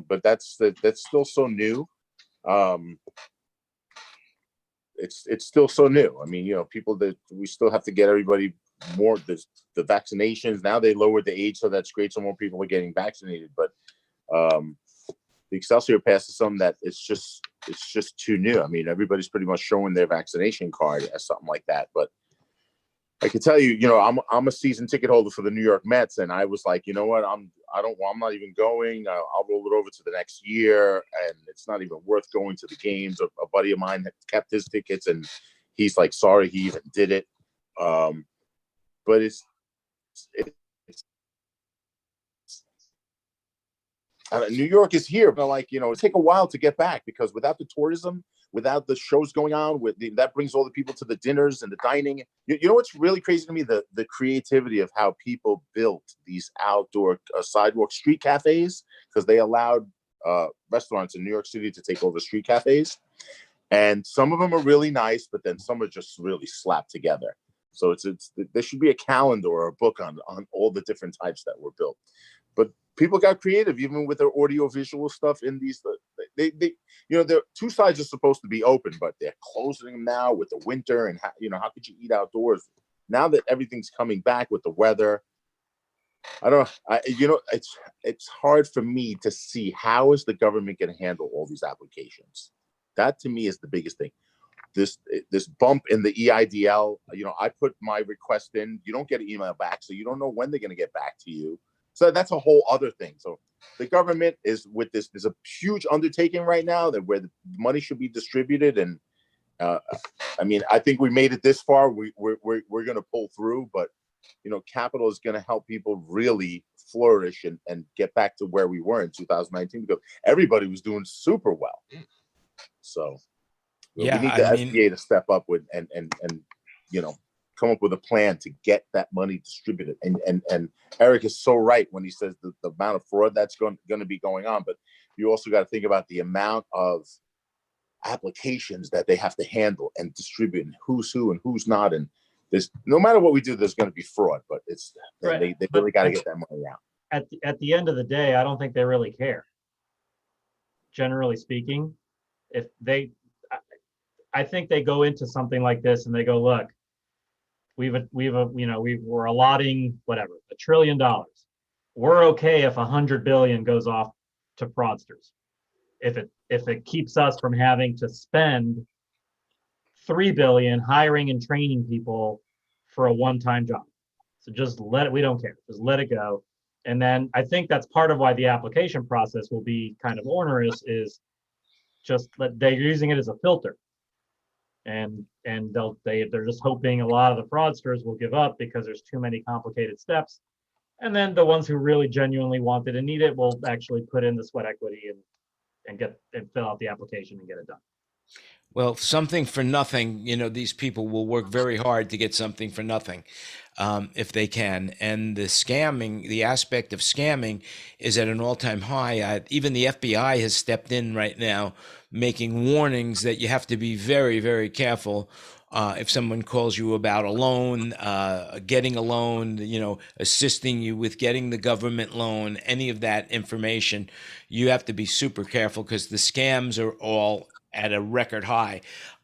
But that's still so new. It's still so new. I mean, people that we still have to get everybody more the vaccinations. Now they lowered the age, so that's great. So more people are getting vaccinated. But the Excelsior Pass is something that it's just too new. I mean, everybody's pretty much showing their vaccination card as something like that. But I can tell you, I'm a season ticket holder for the New York Mets, and I was like, you know what, I'm not even going. I'll roll it over to the next year, and it's not even worth going to the games. A buddy of mine had kept his tickets, and he's like, sorry, he even did it. But it's New York is here, but it'll take a while to get back, because without the tourism, without the shows going on, that brings all the people to the dinners and the dining. You know what's really crazy to me? The creativity of how people built these outdoor sidewalk street cafes, because they allowed restaurants in New York City to take over street cafes. And some of them are really nice, but then some are just really slapped together. So there should be a calendar or a book on all the different types that were built. But people got creative, even with their audio visual stuff in these. They their two sides are supposed to be open, but they're closing them now with the winter. And how could you eat outdoors now that everything's coming back with the weather? It's hard for me to see how is the government going to handle all these applications. That to me is the biggest thing. This bump in the EIDL, I put my request in, you don't get an email back, so you don't know when they're going to get back to you. So that's a whole other thing. So the government is with this, there's a huge undertaking right now that where the money should be distributed. And I think we made it this far. We're going to pull through, but capital is going to help people really flourish and get back to where we were in 2019 because everybody was doing super well. So we need the SBA to step up with and come up with a plan to get that money distributed. And Eric is so right when he says the amount of fraud that's going to be going on. But you also got to think about the amount of applications that they have to handle and distribute, and who's who and who's not. And there's no matter what we do, there's going to be fraud. But they really got to get that money out. At the end of the day, I don't think they really care. Generally speaking, I think they go into something like this and they go, look, we're allotting whatever, $1 trillion. We're okay if 100 billion goes off to fraudsters. If it keeps us from having to spend 3 billion hiring and training people for a one-time job. So just we don't care, just let it go. And then I think that's part of why the application process will be kind of onerous is just that they're using it as a filter. And they're just hoping a lot of the fraudsters will give up because there's too many complicated steps. And then the ones who really genuinely want it and need it will actually put in the sweat equity and fill out the application and get it done. Well, something for nothing, these people will work very hard to get something for nothing if they can. And the aspect of scamming is at an all-time high. Even the FBI has stepped in right now, making warnings that you have to be very, very careful if someone calls you about a loan, getting a loan, assisting you with getting the government loan, any of that information. You have to be super careful because the scams are all at a record high.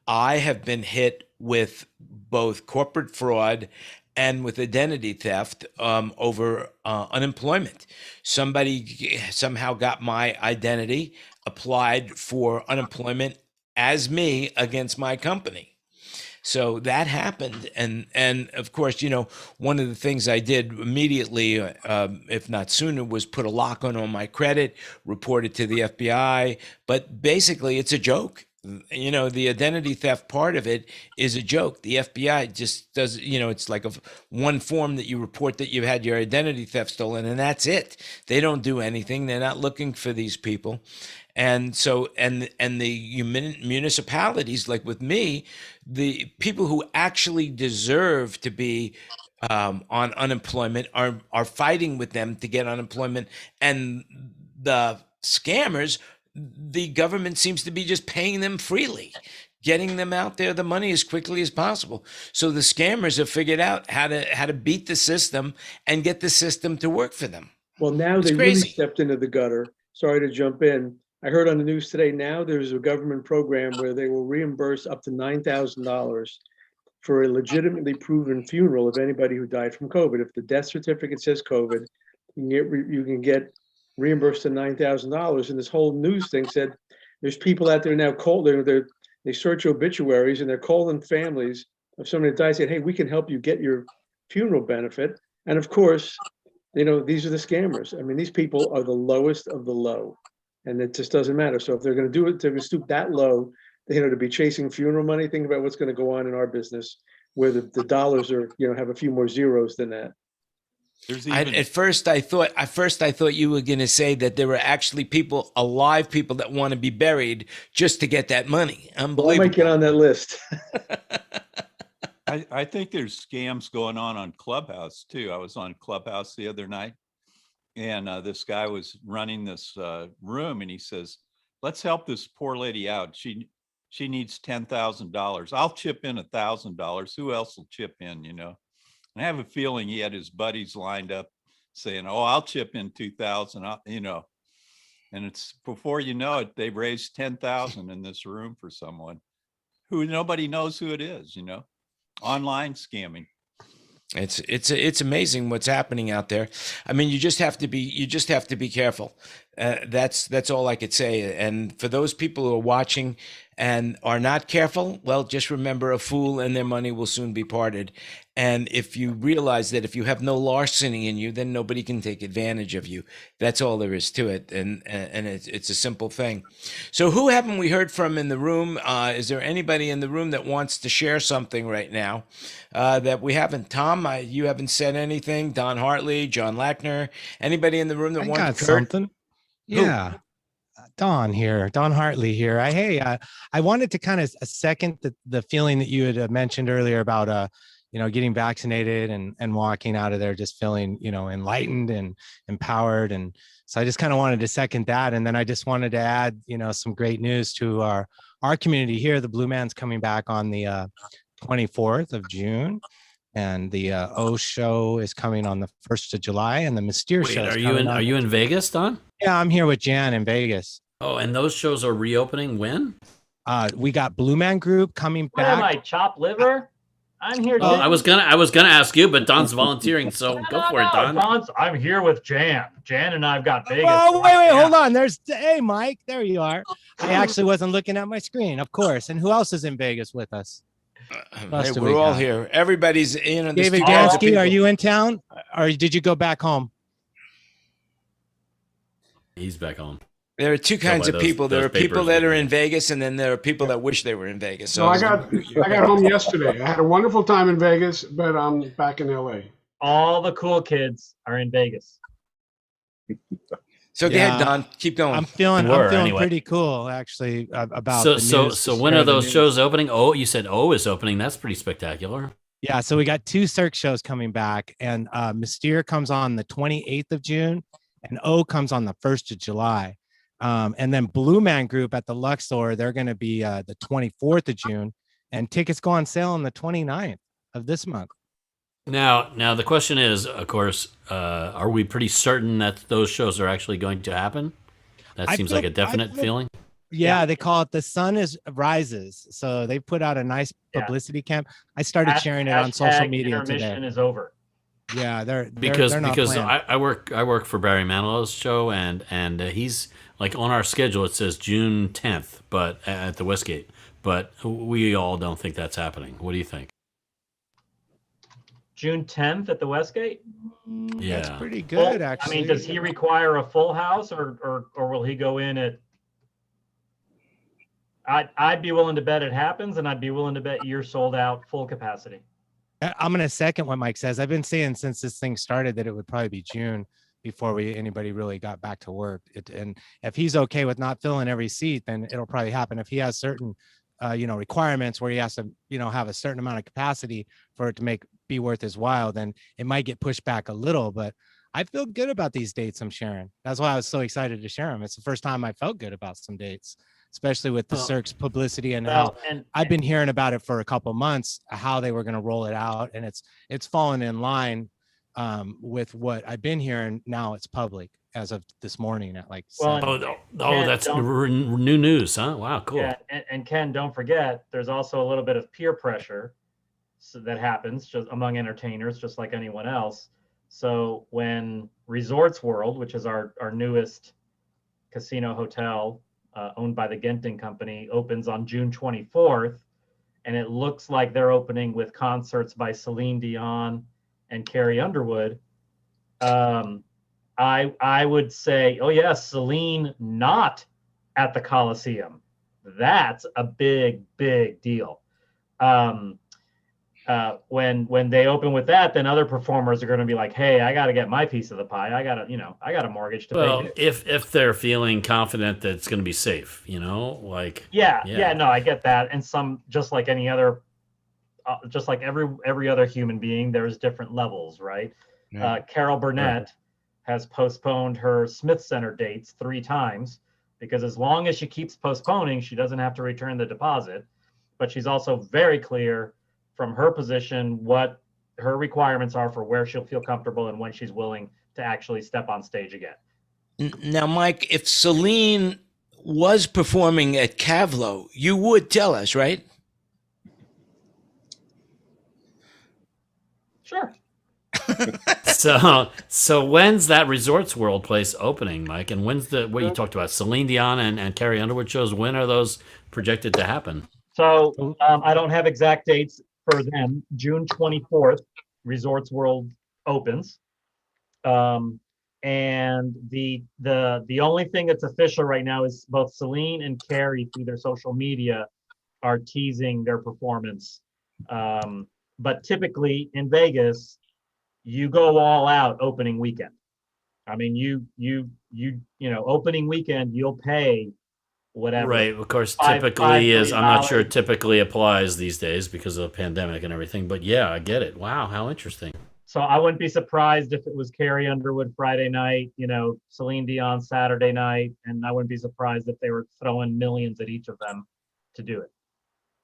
I have been hit with both corporate fraud and with identity theft over unemployment. Somebody somehow got my identity, applied for unemployment as me against my company. So that happened. And of course, one of the things I did immediately, if not sooner, was put a lock on my credit, report it to the FBI. But basically, it's a joke. The identity theft part of it is a joke. The FBI just does, it's like one form that you report that you've had your identity theft stolen, and that's it. They don't do anything. They're not looking for these people. And so, and the municipalities, like with me, the people who actually deserve to be on unemployment are fighting with them to get unemployment. And the scammers, the government seems to be just paying them freely, getting them out there the money as quickly as possible. So the scammers have figured out how to beat the system and get the system to work for them. Well, now they really stepped into the gutter. Sorry to jump in. I heard on the news today, now there's a government program where they will reimburse up to $9,000 for a legitimately proven funeral of anybody who died from COVID. If the death certificate says COVID, you can get reimbursed to $9,000. And this whole news thing said there's people out there now they search obituaries and they're calling families of somebody that died saying, hey, we can help you get your funeral benefit. And of course, these are the scammers. I mean, these people are the lowest of the low. And it just doesn't matter. So if they're going to do it, they're going to stoop that low, to be chasing funeral money. Think about what's going to go on in our business, where the dollars are, have a few more zeros than that. At first, I thought you were going to say that there were actually alive people that want to be buried just to get that money. Unbelievable. Well, I might get on that list. I think there's scams going on Clubhouse too. I was on Clubhouse the other night. And this guy was running this room, and he says, "Let's help this poor lady out. She She needs $10,000. I'll chip in $1,000. Who else will chip in, And I have a feeling he had his buddies lined up saying, oh, I'll chip in 2,000, and it's before you know it, they've raised 10,000 in this room for someone who nobody knows who it is, online scamming. It's amazing what's happening out there. I mean, you just have to be careful. That's all I could say. And for those people who are watching and are not careful, well, just remember, a fool and their money will soon be parted. And if you realize that if you have no larceny in you, then nobody can take advantage of you. That's all there is to it. And it's a simple thing. So who haven't we heard from in the room? Is there anybody in the room that wants to share something right now that we haven't? Tom, you haven't said anything. Don Hartley, John Lackner, anybody in the room that wants to something? Yeah. Don here, Don Hartley here. I wanted to kind of second the feeling that you had mentioned earlier about getting vaccinated and walking out of there just feeling, enlightened and empowered. And so I just kind of wanted to second that. And then I just wanted to add, some great news to our community here. The Blue Man's coming back on the 24th of June. And the O show is coming on the 1st of July, and the Mystere show. Are you in Vegas, Don? Yeah, I'm here with Jan in Vegas. Oh, and those shows are reopening when? We got Blue Man Group coming What back. am I, chopped liver? I'm here. Well, I was gonna ask you, but Don's volunteering, so go for it, Don. I'm here with Jan. Jan and I've got Vegas. Oh, wait, hold on. Hey, Mike, there you are. I actually wasn't looking at my screen, of course. And who else is in Vegas with us? Hey, we're all here. Everybody's in. David Gansky, are you in town, or did you go back home? He's back home. There are two kinds of people. There are people that are in Vegas, and then there are people that wish they were in Vegas. So I got home yesterday. I had a wonderful time in Vegas, but I'm back in LA. All the cool kids are in Vegas. So go ahead, Don. Keep going. I'm feeling pretty cool, actually, about the news. So when are those shows opening? Oh, you said O is opening. That's pretty spectacular. Yeah, so we got 2 Cirque shows coming back, and Mystere comes on the 28th of June, and O comes on the 1st of July. And then Blue Man Group at the Luxor, they're going to be the 24th of June, and tickets go on sale on the 29th of this month. Now the question is, of course, are we pretty certain that those shows are actually going to happen? That seems like a definite feeling. Yeah, they call it The Sun Rises. So they put out a nice publicity camp. I started sharing it on social media today. Intermission is over. Yeah, they're because not I work for Barry Manilow's show, and he's like on our schedule. It says June 10th, but at the Westgate. But we all don't think that's happening. What do you think? June 10th at the Westgate? Yeah, that's pretty good, actually. I mean, does he require a full house, or will he go in at? I'd be willing to bet it happens, and I'd be willing to bet you're sold out full capacity. I'm going to second what Mike says. I've been saying since this thing started that it would probably be June before anybody really got back to work. And if he's okay with not filling every seat, then it'll probably happen. If he has certain, requirements where he has to, have a certain amount of capacity for it to be worth his while, then it might get pushed back a little. But I feel good about these dates I'm sharing. That's why I was so excited to share them. It's the first time I felt good about some dates, especially with the Cirque's publicity and how I've been hearing about it for a couple of months, how they were going to roll it out. And it's fallen in line with what I've been hearing. Now it's public as of this morning at like 7. That's new news, huh? Wow, cool. Yeah, and Ken, don't forget, there's also a little bit of peer pressure that happens just among entertainers, just like anyone else. So when Resorts World, which is our newest casino hotel, owned by the Genting Company, opens on June 24th, and it looks like they're opening with concerts by Celine Dion and Carrie Underwood. I would say, oh yes, Celine not at the Coliseum. That's a big deal. When they open with that, then other performers are going to be like, hey, I got to get my piece of the pie. I got a mortgage to pay. Well, if they're feeling confident that it's going to be safe, like. Yeah, no, I get that. And some, just like any other, just like every other human being, there's different levels, right? Yeah. Carol Burnett has postponed her Smith Center dates 3 times because as long as she keeps postponing, she doesn't have to return the deposit. But she's also very clear from her position what her requirements are for where she'll feel comfortable and when she's willing to actually step on stage again. Now, Mike, if Celine was performing at Kavlo, you would tell us, right? Sure. So when's that Resorts World place opening, Mike? And when's what you talked about, Celine Dion and Carrie Underwood shows? When are those projected to happen? So I don't have exact dates for them. June 24th, Resorts World opens. And the only thing that's official right now is both Celine and Carrie through their social media are teasing their performance. But typically in Vegas, you go all out opening weekend. I mean, you know, opening weekend, you'll pay whatever. Right. Of course, $5 typically is, I'm not sure $3. it typically applies these days because of the pandemic and everything. But yeah, I get it. Wow, how interesting. So I wouldn't be surprised if it was Carrie Underwood Friday night, you know, Celine Dion Saturday night, and I wouldn't be surprised if they were throwing millions at each of them to do it.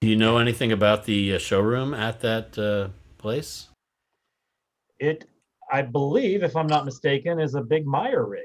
Do you know anything about the showroom at that place? It, I believe, if I'm not mistaken, is a big Meyer rig.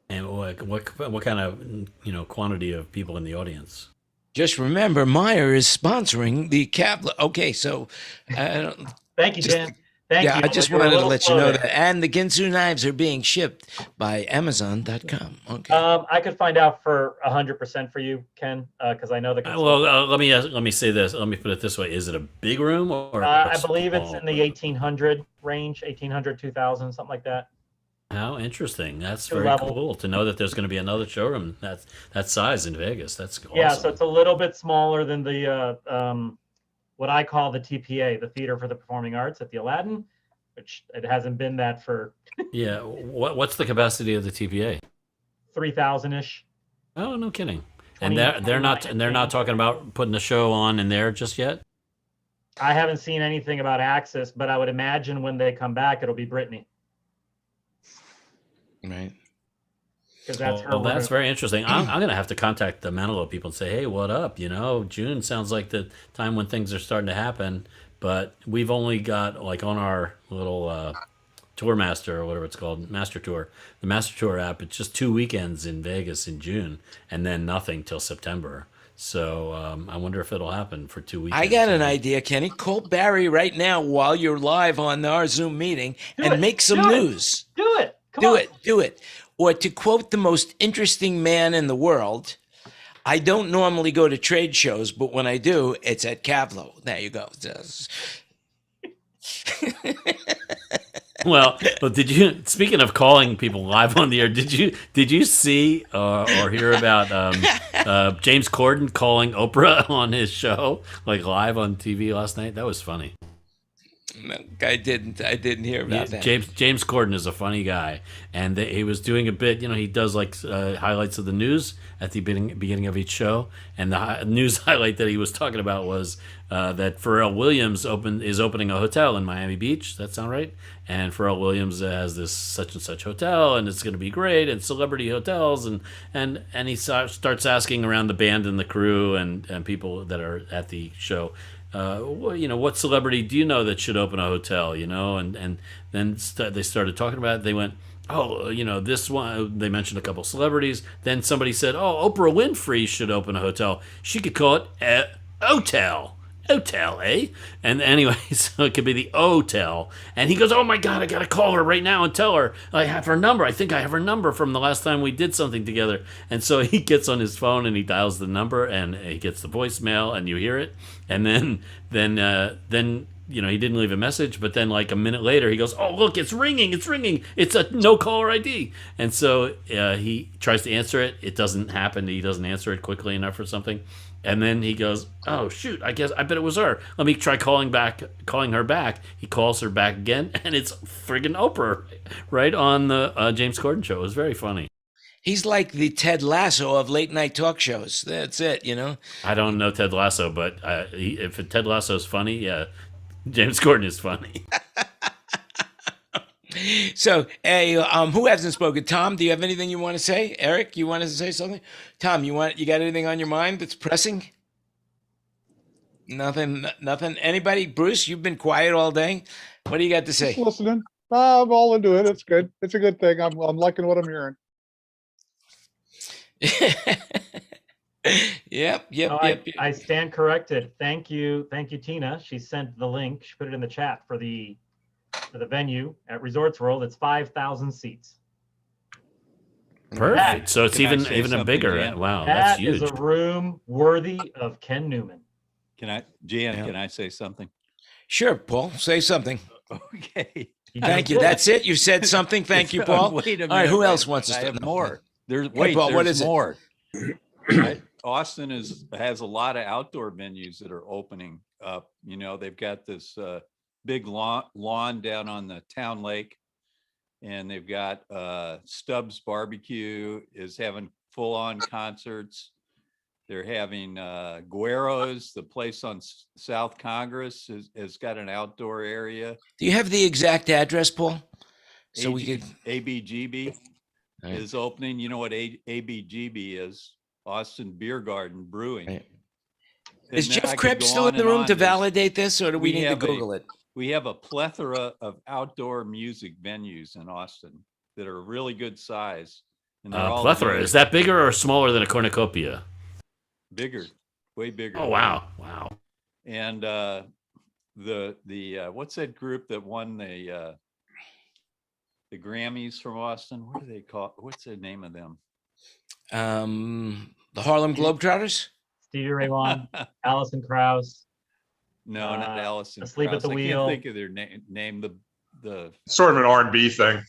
And what kind of quantity of people in the audience? Just remember, Meyer is sponsoring the Kavlo. Okay, so thank you, Dan. Thank yeah, you. I just You're a wanted to little let you slow know there. that. And the Ginsu knives are being shipped by Amazon.com. Okay. I could find out for 100% for you, Ken, because I know the. Well, let me say this. Let me put it this way: is it a big room or? I believe it's in the 1800 range, 1800, 2000, something like that. How interesting! That's Two very level. cool to know that there's going to be another showroom that size in Vegas. That's awesome. Yeah, so it's a little bit smaller than the what I call the TPA, the Theater for the Performing Arts at the Aladdin, which it hasn't been that for Yeah, what's the capacity of the TPA? 3,000-ish. Oh, no kidding. And 20, they're not 29, talking about putting a show on in there just yet. I haven't seen anything about Axis, but I would imagine when they come back, it'll be Britney. Right. Because that's her. Well, that's very interesting. I'm going to have to contact the Manilow people and say, hey, what up? You know, June sounds like the time when things are starting to happen, but we've only got, like, on our little Tour Master or whatever it's called, Master Tour, the Master Tour app, it's just 2 weekends in Vegas in June and then nothing till September. So I wonder if it'll happen for 2 weekends. I got an idea, Kenny. Call Barry right now while you're live on our Zoom meeting make some news. Do it. Do it. Or to quote the most interesting man in the world, I don't normally go to trade shows, but when I do, it's at Kavlo. There you go. Well, did you? Speaking of calling people live on the air, did you see or hear about James Corden calling Oprah on his show, like live on TV last night? That was funny. No, I didn't hear about that. James Corden is a funny guy, and he was doing a bit. You know, he does like highlights of the news at the beginning of each show, and the news highlight that he was talking about was that Pharrell Williams is opening a hotel in Miami Beach. That sound right? And Pharrell Williams has this such and such hotel, and it's going to be great, and celebrity hotels, and he starts asking around the band and the crew and people that are at the show. What celebrity do you know that should open a hotel? You know, and then they started talking about it. They went, oh, this one. They mentioned a couple celebrities. Then somebody said, oh, Oprah Winfrey should open a hotel. She could call it a hotel. Hotel, eh? And anyway, so it could be the hotel. And he goes, oh my God, I got to call her right now and tell her I have her number. I think I have her number from the last time we did something together. And so he gets on his phone and he dials the number and he gets the voicemail and you hear it. And then he didn't leave a message, but then like a minute later he goes, oh, look, it's ringing. It's a no caller ID. And so he tries to answer it. It doesn't happen. He doesn't answer it quickly enough or something. And then he goes, oh, shoot, I bet it was her. Let me try calling her back. He calls her back again, and it's friggin' Oprah right on the James Corden show. It was very funny. He's like the Ted Lasso of late night talk shows. That's it, I don't know Ted Lasso, but if Ted Lasso is funny, yeah, James Corden is funny. So, hey, who hasn't spoken? Tom, do you have anything you want to say? Eric, you wanted to say something? Tom, you got anything on your mind that's pressing? Nothing, nothing. Anybody? Bruce, you've been quiet all day. What do you got to Just say? listening. I'm all into it. It's good. It's a good thing. I'm liking what I'm hearing. Yep. Oh, I stand corrected. Thank you, Tina. She sent the link. She put it in the chat for the venue at Resorts World. It's 5,000 seats. Perfect. So it's Can I even say even a something, bigger. Jan? Wow, that's That is huge. a room worthy of Ken Newman. Jan, Yeah. can I say something? Sure, Paul. Say something. Okay. Thank you. That's it. You said something. Thank you, Paul. Wait a minute. All right. Who wait a else wants to minute. I start? have more. There's Paul, what is it? more. Austin has a lot of outdoor venues that are opening up. You know, they've got this big lawn down on the town lake, and they've got Stubbs Barbecue is having full-on concerts. They're having Guero's, the place on South Congress has got an outdoor area. Do you have the exact address, Paul? So we could. ABGB Right. is opening. You know what ABGB is? Austin Beer Garden Brewing. Right. And Is then I Jeff could Kripp go still in on the and room on. to There's- validate this, or do we need to have Google it? We have a plethora of outdoor music venues in Austin that are really good size. And they're all Plethora. really Is that bigger or smaller than a cornucopia? bigger, way bigger. Oh wow, wow. And the what's that group that won the Grammys from Austin? What do they call? What's the name of them? The Harlem Globetrotters. Stevie Ray Vaughan, Alison Krauss. No, not Allison. Asleep at Krauss. the I Wheel. can't think of their name. The Sort of an R&B thing.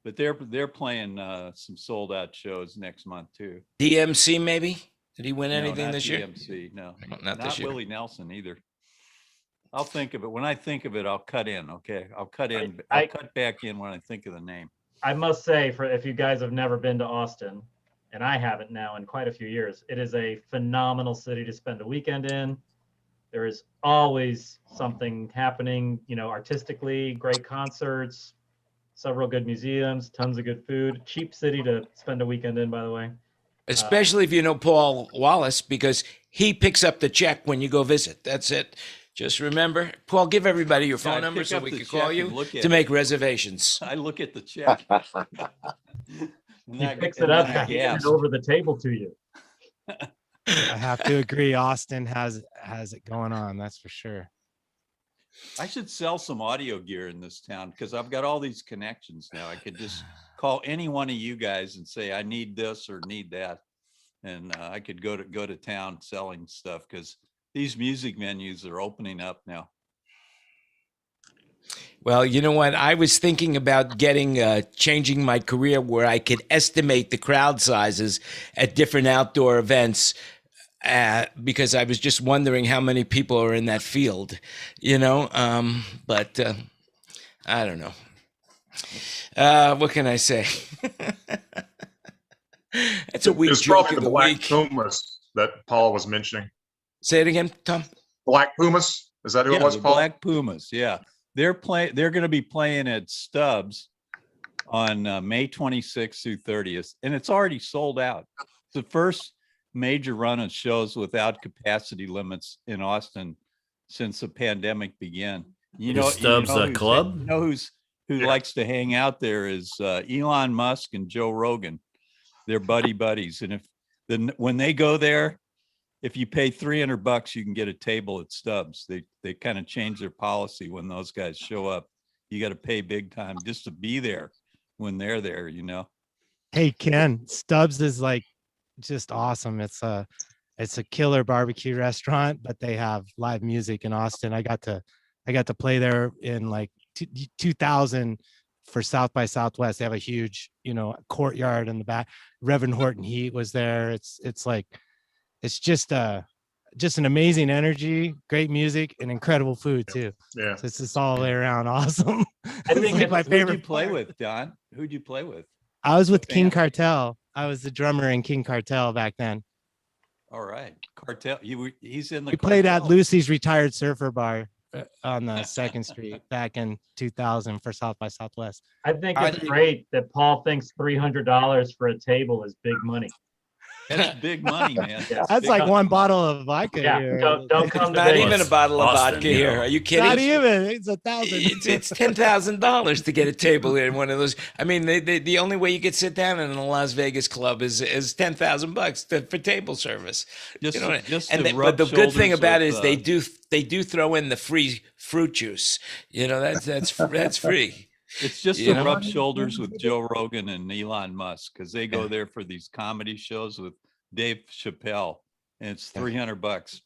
but they're playing some sold out shows next month too. DMC maybe? Did he win No, anything not this year? DMC, no, Not this year. Willie Nelson either. I'll think of it when I think of it. I'll cut in. Okay, I'll cut in. I- I'll cut back in when I think of the name. I must say, for if you guys have never been to Austin, and I haven't now in quite a few years, it is a phenomenal city to spend a weekend in. There is always something happening, you know, artistically, great concerts, several good museums, tons of good food. Cheap city to spend a weekend in, by the way. Especially if you know Paul Wallace, because he picks up the check when you go visit. That's it. Just remember, Paul, give everybody your I phone number pick so up we the can call check and you look at to it. make reservations. I look at the check. He picks it up and hands it over the table to you. I have to agree. Austin has it going on. That's for sure. I should sell some audio gear in this town because I've got all these connections now. I could just call any one of you guys and say I need this or need that, and I could go to town selling stuff because these music venues are opening up now. Well, you know what? I was thinking about changing my career where I could estimate the crowd sizes at different outdoor events. Because I was just wondering how many people are in that field, you know, but I don't know. What can I say? It's a weak It's joke probably of the the Black week. Pumas that Paul was mentioning. Say it again, Tom. Black Pumas? Is that who it was, the Paul? Black Pumas. Yeah, they're going to be playing at Stubbs on May 26th through 30th, and it's already sold out. It's the first major run of shows without capacity limits in Austin since the pandemic began. You know, Stubbs who's- Club? You know who likes to hang out there is Elon Musk and Joe Rogan. They're buddies, and when they go there, if you pay $300, you can get a table at Stubbs. They kind of change their policy when those guys show up. You got to pay big time just to be there when they're there. You know. Hey, Ken, Stubbs is like just awesome. It's a killer barbecue restaurant, but they have live music in Austin. I got to play there in like 2000 for South by Southwest. They have a huge, courtyard in the back. Reverend Horton Heat was there. It's just an amazing energy, great music, and incredible food too. Yeah. So it's just all the way around awesome. I think It's my Who'd favorite you play part. with, Don? Who'd you play with? I was with King band? Cartel. I was the drummer in King Cartel back then. All right, Cartel. He's in the. We played at Cartel. Lucy's Retired Surfer Bar on the Second Street back in 2000 for South by Southwest. I think it's great that Paul thinks $300 for a table is big money. That's big money, man. That's like one bottle of vodka. Yeah, here. don't come to Not Vegas. even a bottle of Austin, vodka you here. know. Are you kidding? Not even. It's $1,000. It's $10,000 to get a table in one of those. I mean, the only way you could sit down in a Las Vegas club is $10,000 for table service. Just, You know, just and to but the rub good thing shoulders about it with, is they do throw in the free fruit juice. You know, that's free. it's just you to know? rub shoulders with Joe Rogan and Elon Musk because they go there for these comedy shows with Dave Chappelle, and it's $300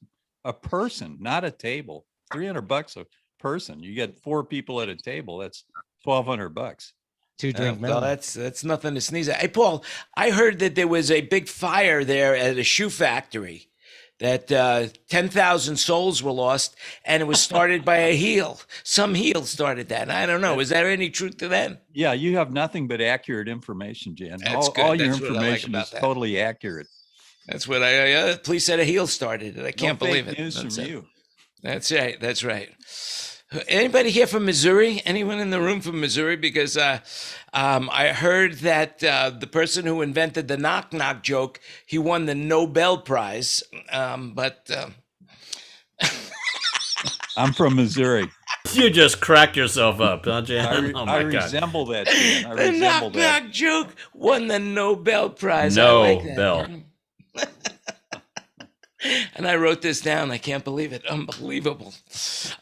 a person, not a table. $300 a person. You get 4 people at a table. That's $1,200. 2 drink Well, minimum. that's nothing to sneeze at. Hey, Paul, I heard that there was a big fire there at a shoe factory. That 10,000 souls were lost, and it was started by a heel. Some heel started that. I don't know. Is there any truth to that? Yeah, you have nothing but accurate information, Jan. That's good. All your That's what I like information about is that. totally accurate. That's what police said a heel started it. I can't No believe fake it. news That's from it. you. That's right. That's right. Anybody here from Missouri? Anyone in the room from Missouri? Because I heard that the person who invented the knock knock joke, he won the Nobel Prize. But I'm from Missouri. You just cracked yourself up, huh, Jan? Oh I my God. resemble that, Jan. I the resemble knock that. knock joke won the Nobel Prize. I like that. Nobel. And I wrote this down. I can't believe it. Unbelievable.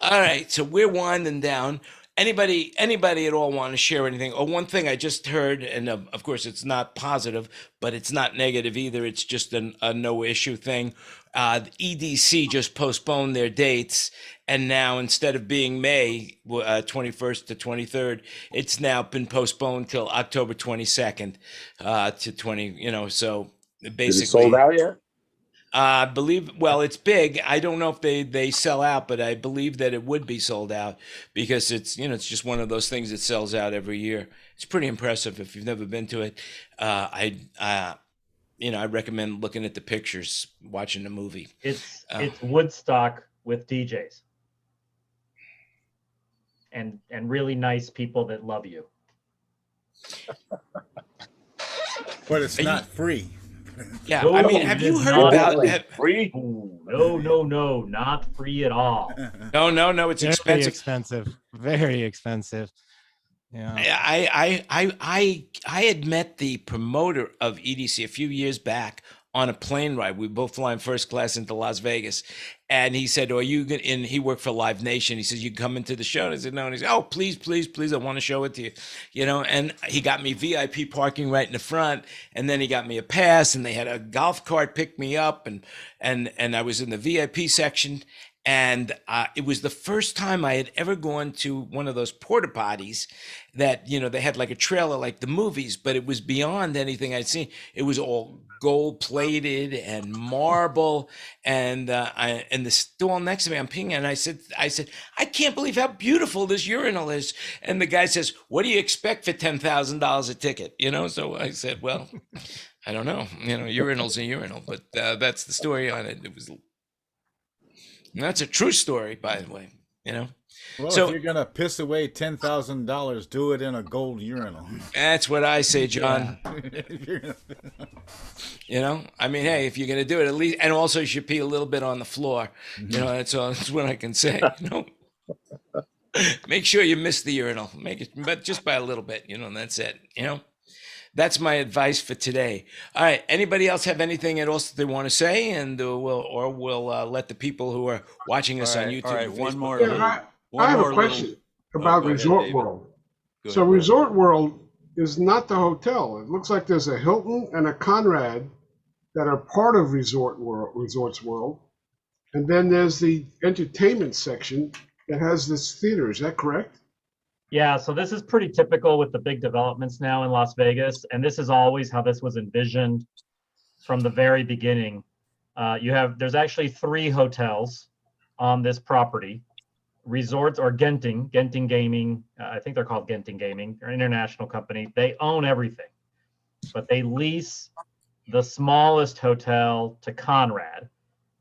All right, so we're winding down. Anybody at all want to share anything? Oh, one thing I just heard, and of course it's not positive, but it's not negative either. It's just a no issue thing. The EDC just postponed their dates, and now instead of being May 21st to 23rd, it's now been postponed till October 22nd to 20. You know, so basically, Is it sold out yet? I believe, well, it's big. I don't know if they sell out, but I believe that it would be sold out because it's, you know, it's just one of those things that sells out every year. It's pretty impressive if you've never been to it. I recommend looking at the pictures, watching the movie. It's Woodstock with DJs and really nice people that love you. But it's not free. Yeah, No, I mean, have it you is heard not about free? No, not free at all. No, it's Very expensive. expensive. Very expensive. Yeah. I had met the promoter of EDC a few years back on a plane ride. We both flying first class into Las Vegas, and he said, "Are you going?" And he worked for Live Nation. He says, "You come into the show?" And I said, "No." And he said, "Oh, please, I want to show it to you." You know, and he got me VIP parking right in the front, and then he got me a pass, and they had a golf cart pick me up, and I was in the VIP section. And it was the first time I had ever gone to one of those porta potties that, you know, they had like a trailer like the movies, but it was beyond anything I'd seen. It was all gold plated and marble. And the stall next to me, I'm peeing, and I said, I can't believe how beautiful this urinal is. And the guy says, "What do you expect for $10,000 a ticket?" You know, so I said, "Well, I don't know. You know, urinal's a urinal," but that's the story on it. It was. And that's a true story, by the way, you know. Well, so if you're gonna piss away $10,000, do it in a gold urinal. that's what I say, John. Yeah. You know, I mean, hey, if you're gonna do it, at least, and also you should pee a little bit on the floor. You know, that's all. That's what I can say. You know, make sure you miss the urinal. Make it, but just by a little bit. You know, and that's it. You know. That's my advice for today. All right. Anybody else have anything else that they want to say? And we'll let the people who are watching us on YouTube. All right, and one Facebook- more. Yeah, I have a question about go ahead, Resort David. World. Go So ahead. Resort World is not the hotel. It looks like there's a Hilton and a Conrad that are part of Resorts World. And then there's the entertainment section that has this theater. Is that correct? Yeah, so this is pretty typical with the big developments now in Las Vegas, and this is always how this was envisioned from the very beginning. There's actually 3 hotels on this property, resorts or Genting Gaming. I think they're called Genting Gaming. They're an international company. They own everything, but they lease the smallest hotel to Conrad.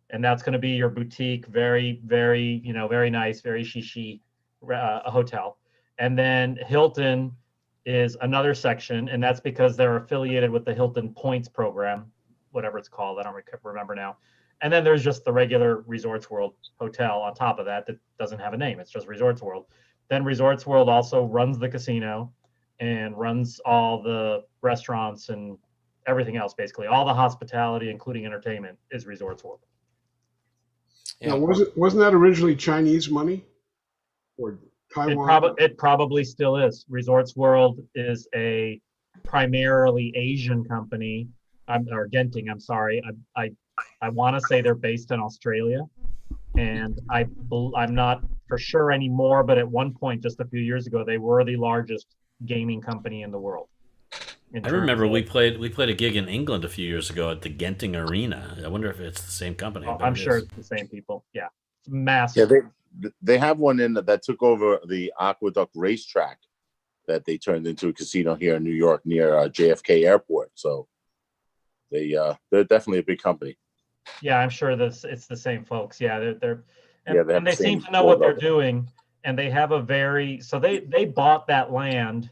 And that's going to be your boutique, very, very, very nice, very shishi hotel. And then Hilton is another section, and that's because they're affiliated with the Hilton Points program, whatever it's called. I don't remember now. And then there's just the regular Resorts World hotel on top of that doesn't have a name. It's just Resorts World. Then Resorts World also runs the casino and runs all the restaurants and everything else, basically. All the hospitality, including entertainment, is Resorts World. Yeah. Now, wasn't that originally Chinese money or Taiwan? It probably still is. Resorts World is a primarily Asian company. Or Genting, I'm sorry. I want to say they're based in Australia, and I'm not for sure anymore. But at one point, just a few years ago, they were the largest gaming company in the world. I remember we played a gig in England a few years ago at the Genting Arena. I wonder if it's the same company. I'm sure it's the same people. Yeah, it's massive. Yeah, they have one that took over the Aqueduct racetrack that they turned into a casino here in New York near JFK Airport. So they're definitely a big company. Yeah, I'm sure it's the same folks. Yeah, they seem to know board what they're level. doing, and they have they bought that land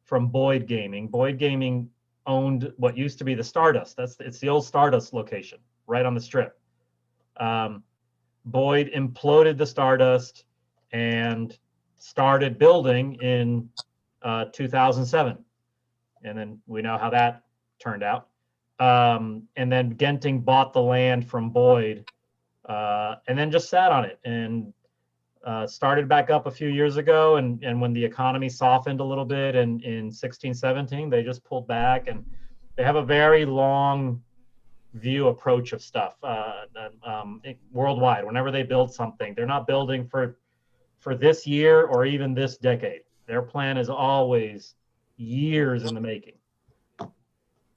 from Boyd Gaming. Boyd Gaming owned what used to be the Stardust. It's the old Stardust location right on the Strip. Boyd imploded the Stardust and started building in 2007, and then we know how that turned out. And then Genting bought the land from Boyd, and then just sat on it and started back up a few years ago. And when the economy softened a little bit in 16, 17, they just pulled back, and they have a very long view approach of stuff worldwide. Whenever they build something, they're not building for this year or even this decade. Their plan is always years in the making.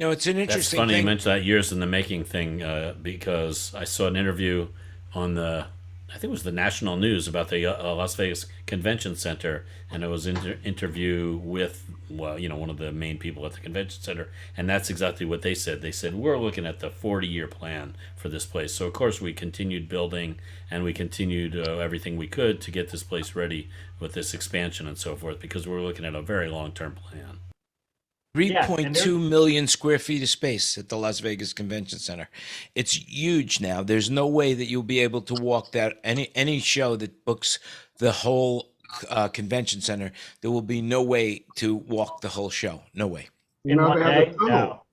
It's an interesting That's funny thing. you mentioned that years in the making thing because I saw an interview on I think it was the national news about the Las Vegas Convention Center, and it was an interview with, one of the main people at the convention center, and that's exactly what they said. They said, we're looking at the 40-year plan for this place. So, of course, we continued building, and we continued everything we could to get this place ready with this expansion and so forth, because we're looking at a very long-term plan. 3.2 million square feet of space at the Las Vegas Convention Center. It's huge now. There's no way that you'll be able to walk that. Any show that books the whole convention center, there will be no way to walk the whole show. No way. In one day?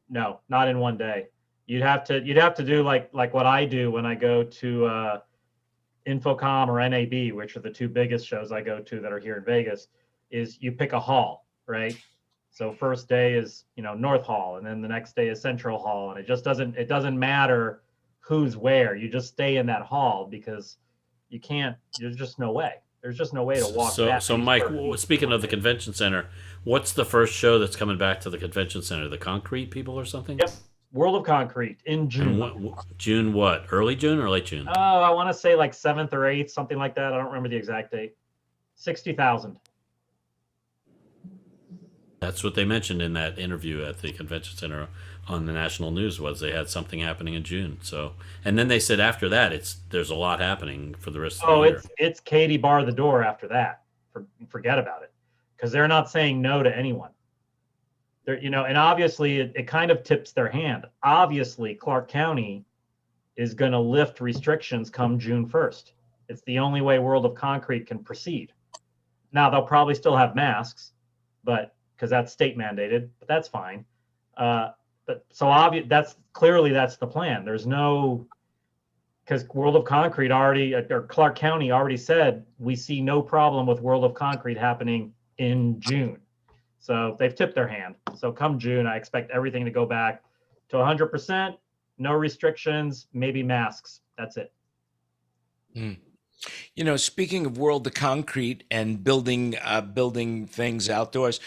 No, not in one day. You'd have to do like what I do when I go to Infocom or NAB, which are the two biggest shows I go to that are here in Vegas. Is you pick a hall, right? So first day is, North Hall, and then the next day is Central Hall. And it doesn't matter who's where. You just stay in that hall because there's just no way. There's just no way to walk that. So Mike, speaking of the convention center, what's the first show that's coming back to the convention center? The Concrete people or something? Yep. World of Concrete in June. June what? Early June or late June? Oh, I want to say like 7th or 8th, something like that. I don't remember the exact date. 60,000. That's what they mentioned in that interview at the convention center on the national news, was they had something happening in June. So, and then they said after that, there's a lot happening for the rest of the year. It's Katie bar the door after that. Forget about it, because they're not saying no to anyone. And obviously it kind of tips their hand. Obviously, Clark County is going to lift restrictions come June 1st. It's the only way World of Concrete can proceed. Now they'll probably still have masks, because that's state mandated, but that's fine. But so obvious, that's the plan. There's no, because World of Concrete or Clark County already said, we see no problem with World of Concrete happening in June. So they've tipped their hand. So come June, I expect everything to go back to 100%, no restrictions, maybe masks. That's it. Speaking of World of Concrete and building things outdoors,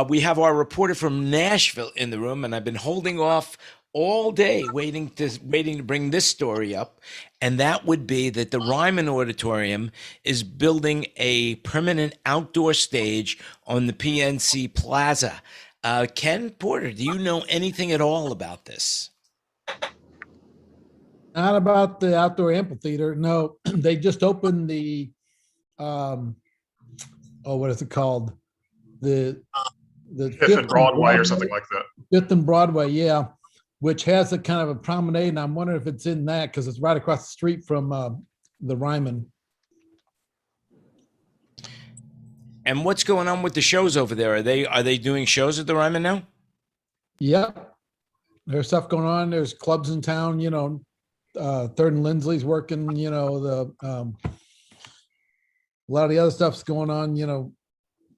we have our reporter from Nashville in the room, and I've been holding off all day waiting to bring this story up, and that would be that the Ryman Auditorium is building a permanent outdoor stage on the PNC Plaza. Ken Porter, do you know anything at all about this? Not about the outdoor amphitheater. No, they just opened the, what is it called? The Fifth and Broadway or something like that. Fifth and Broadway, yeah, which has a kind of a promenade, and I'm wondering if it's in that because it's right across the street from the Ryman. And what's going on with the shows over there? Are they doing shows at the Ryman now? Yep, there's stuff going on. There's clubs in town. Third and Lindsley's working. A lot of the other stuff's going on.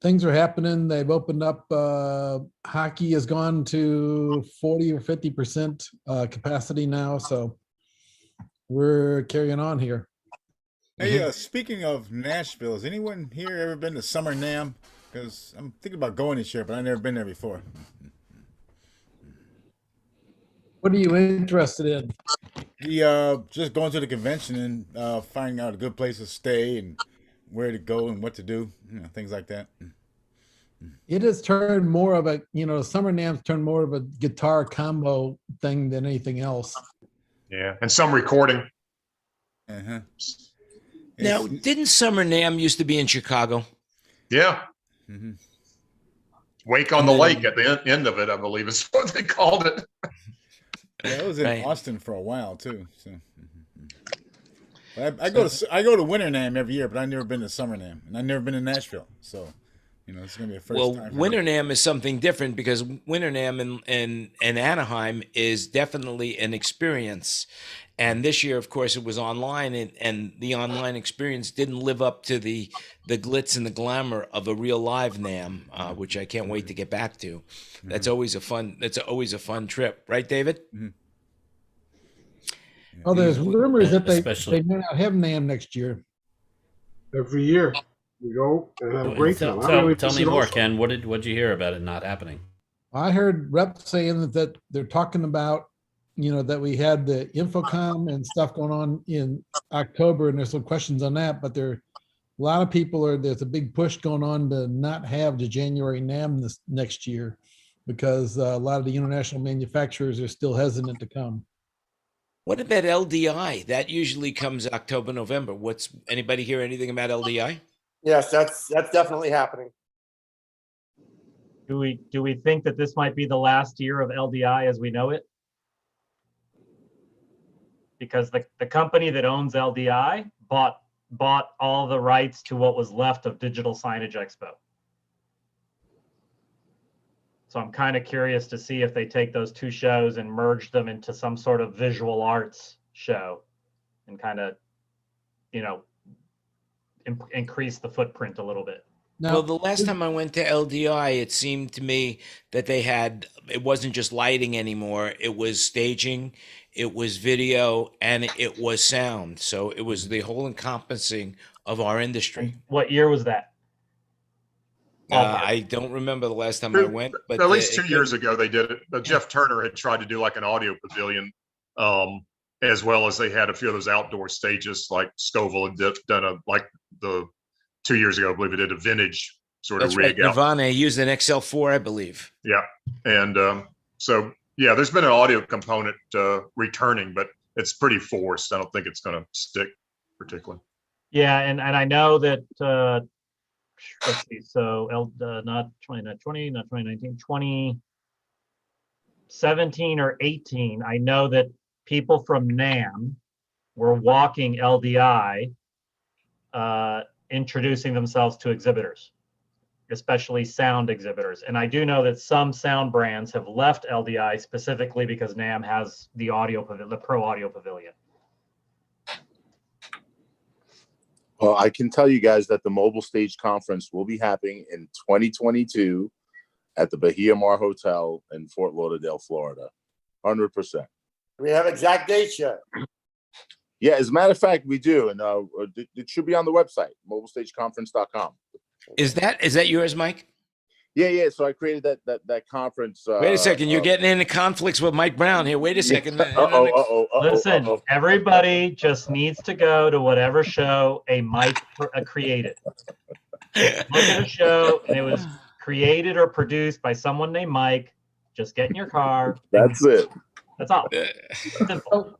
Things are happening. They've opened up. Hockey has gone to 40 or 50% capacity now, so we're carrying on here. Hey, speaking of Nashville, has anyone here ever been to Summer NAMM? Because I'm thinking about going this year, but I've never been there before. What are you interested in? Just going to the convention and finding out a good place to stay and where to go and what to do, things like that. It has turned more of a, Summer NAMM's turned more of a guitar combo thing than anything else. Yeah, and some recording. Uh-huh. Now, didn't Summer NAMM used to be in Chicago? Yeah. Mm-hmm. Wake on the Lake at the end of it, I believe is what they called it. Yeah, it was in Austin for a while too. So I go to Winter NAMM every year, but I've never been to Summer NAMM, and I've never been to Nashville. So it's gonna be a first time. Well, Winter NAMM is something different because Winter NAMM in Anaheim is definitely an experience. And this year, of course, it was online, and the online experience didn't live up to the glitz and the glamour of a real live NAMM, which I can't wait to get back to. That's always a fun trip, right, David? Mm-hmm. Oh, there's rumors that they may not have NAMM next year. Every year we go and have a great time. Tell me more, Ken. What did you hear about it not happening? I heard reps saying that they're talking about, that we had the Infocom and stuff going on in October, and there's some questions on that, but a lot of people there's a big push going on to not have the January NAMM this next year because a lot of the international manufacturers are still hesitant to come. What about LDI? That usually comes October, November. Anybody hear anything about LDI? Yes, that's definitely happening. Do we think that this might be the last year of LDI as we know it? Because the company that owns LDI bought all the rights to what was left of Digital Signage Expo. So I'm kind of curious to see if they take those two shows and merge them into some sort of visual arts show and kind of, increase the footprint a little bit. Well, the last time I went to LDI, it seemed to me that it wasn't just lighting anymore. It was staging, it was video, and it was sound. So it was the whole encompassing of our industry. What year was that? I don't remember the last time I went, but at least 2 years ago they did it. Jeff Turner had tried to do like an audio pavilion, as well as they had a few of those outdoor stages, like Scoville had done the 2 years ago, I believe it did a vintage sort of rig. Right. Nirvana used an XL4, I believe. Yeah, and there's been an audio component returning, but it's pretty forced. I don't think it's going to stick particularly. Yeah, and I know that. Let's see. So not 2020, not 2019, 2017 or 18. I know that people from NAMM were walking LDI, introducing themselves to exhibitors, especially sound exhibitors. And I do know that some sound brands have left LDI specifically because NAMM has the Pro Audio Pavilion. Well, I can tell you guys that the Mobile Stage Conference will be happening in 2022 at the Bahia Mar Hotel in Fort Lauderdale, Florida. 100%. We have exact dates yet. Yeah, as a matter of fact, we do. And it should be on the website, mobilestageconference.com. Is that yours, Mike? Yeah. So I created that conference. Wait a second. You're getting into conflicts with Mike Brown here. Wait a second. Listen, everybody just needs to go to whatever show a Mike created. Look at a show, and it was created or produced by someone named Mike. Just get in your car. That's it. That's all. Simple.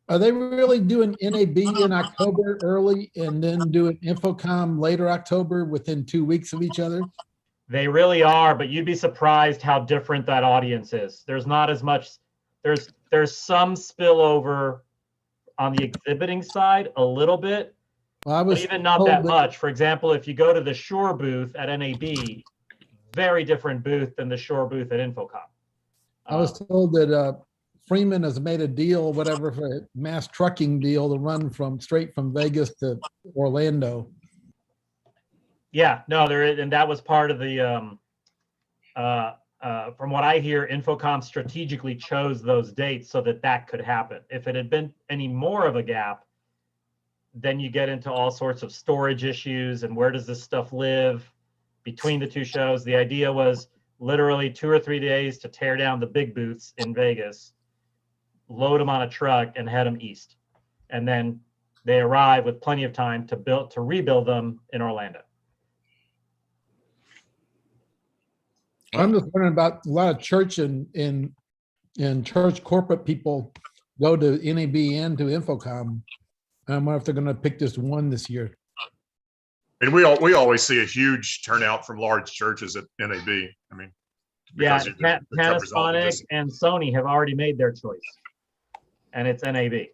Are they really doing NAB in October early and then doing Infocom later October within 2 weeks of each other? They really are, but you'd be surprised how different that audience is. There's not as much, there's some spillover on the exhibiting side, a little bit, Well, I but was even not told that much. For example, if you go to the Shore booth at NAB, very different booth than the Shore booth at Infocom. I was told that Freeman has made a deal, whatever, for a mass trucking deal to run straight from Vegas to Orlando. Yeah, no, there is, and that was part of the, from what I hear, Infocom strategically chose those dates so that that could happen. If it had been any more of a gap, then you get into all sorts of storage issues and where does this stuff live between the two shows. The idea was literally 2 or 3 days to tear down the big booths in Vegas, load them on a truck and head them east. And then they arrive with plenty of time to rebuild them in Orlando. I'm just wondering about a lot of church and church corporate people go to NAB and to Infocom. I wonder if they're going to pick just one this year. And we always see a huge turnout from large churches at NAB. I mean, Yeah, because it covers all the Panasonic distance. and Sony have already made their choice, and it's NAB.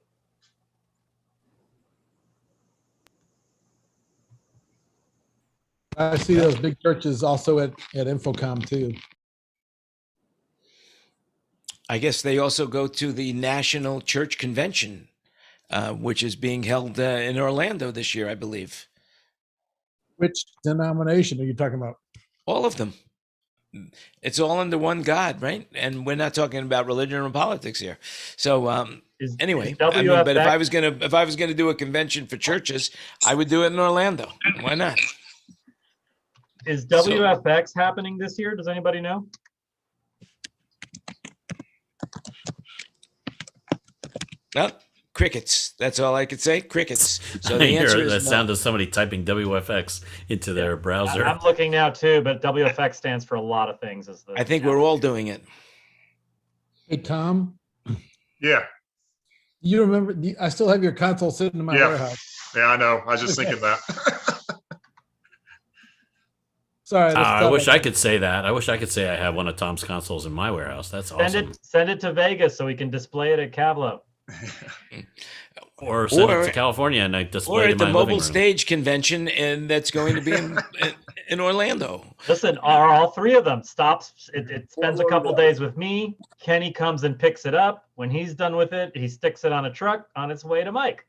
I see those big churches also at Infocom too. I guess they also go to the National Church Convention, which is being held in Orlando this year, I believe. Which denomination are you talking about? All of them. It's all under one God, right? And we're not talking about religion or politics here. So anyway, I mean, but if I was gonna do a convention for churches, I would do it in Orlando. Why not? Is WFX happening this year? Does anybody know? Well, crickets. That's all I could say. Crickets. So I the hear answer the is no. sound of somebody typing WFX into their browser. I'm looking now too, but WFX stands for a lot of things. I think we're all doing it. Hey, Tom. Yeah. You remember? I still have your console sitting in my warehouse. Yeah, I know. I was just thinking that. Sorry. I wish I could say that. I wish I could say I have one of Tom's consoles in my warehouse. That's awesome. Send it to Vegas so we can display it at Cavlo. Or send it to California and I display it in my living room. Or at the Mobile Stage Convention, and that's going to be in Orlando. Listen, all three of them stops. It spends a couple days with me. Kenny comes and picks it up. When he's done with it, he sticks it on a truck on its way to Mike.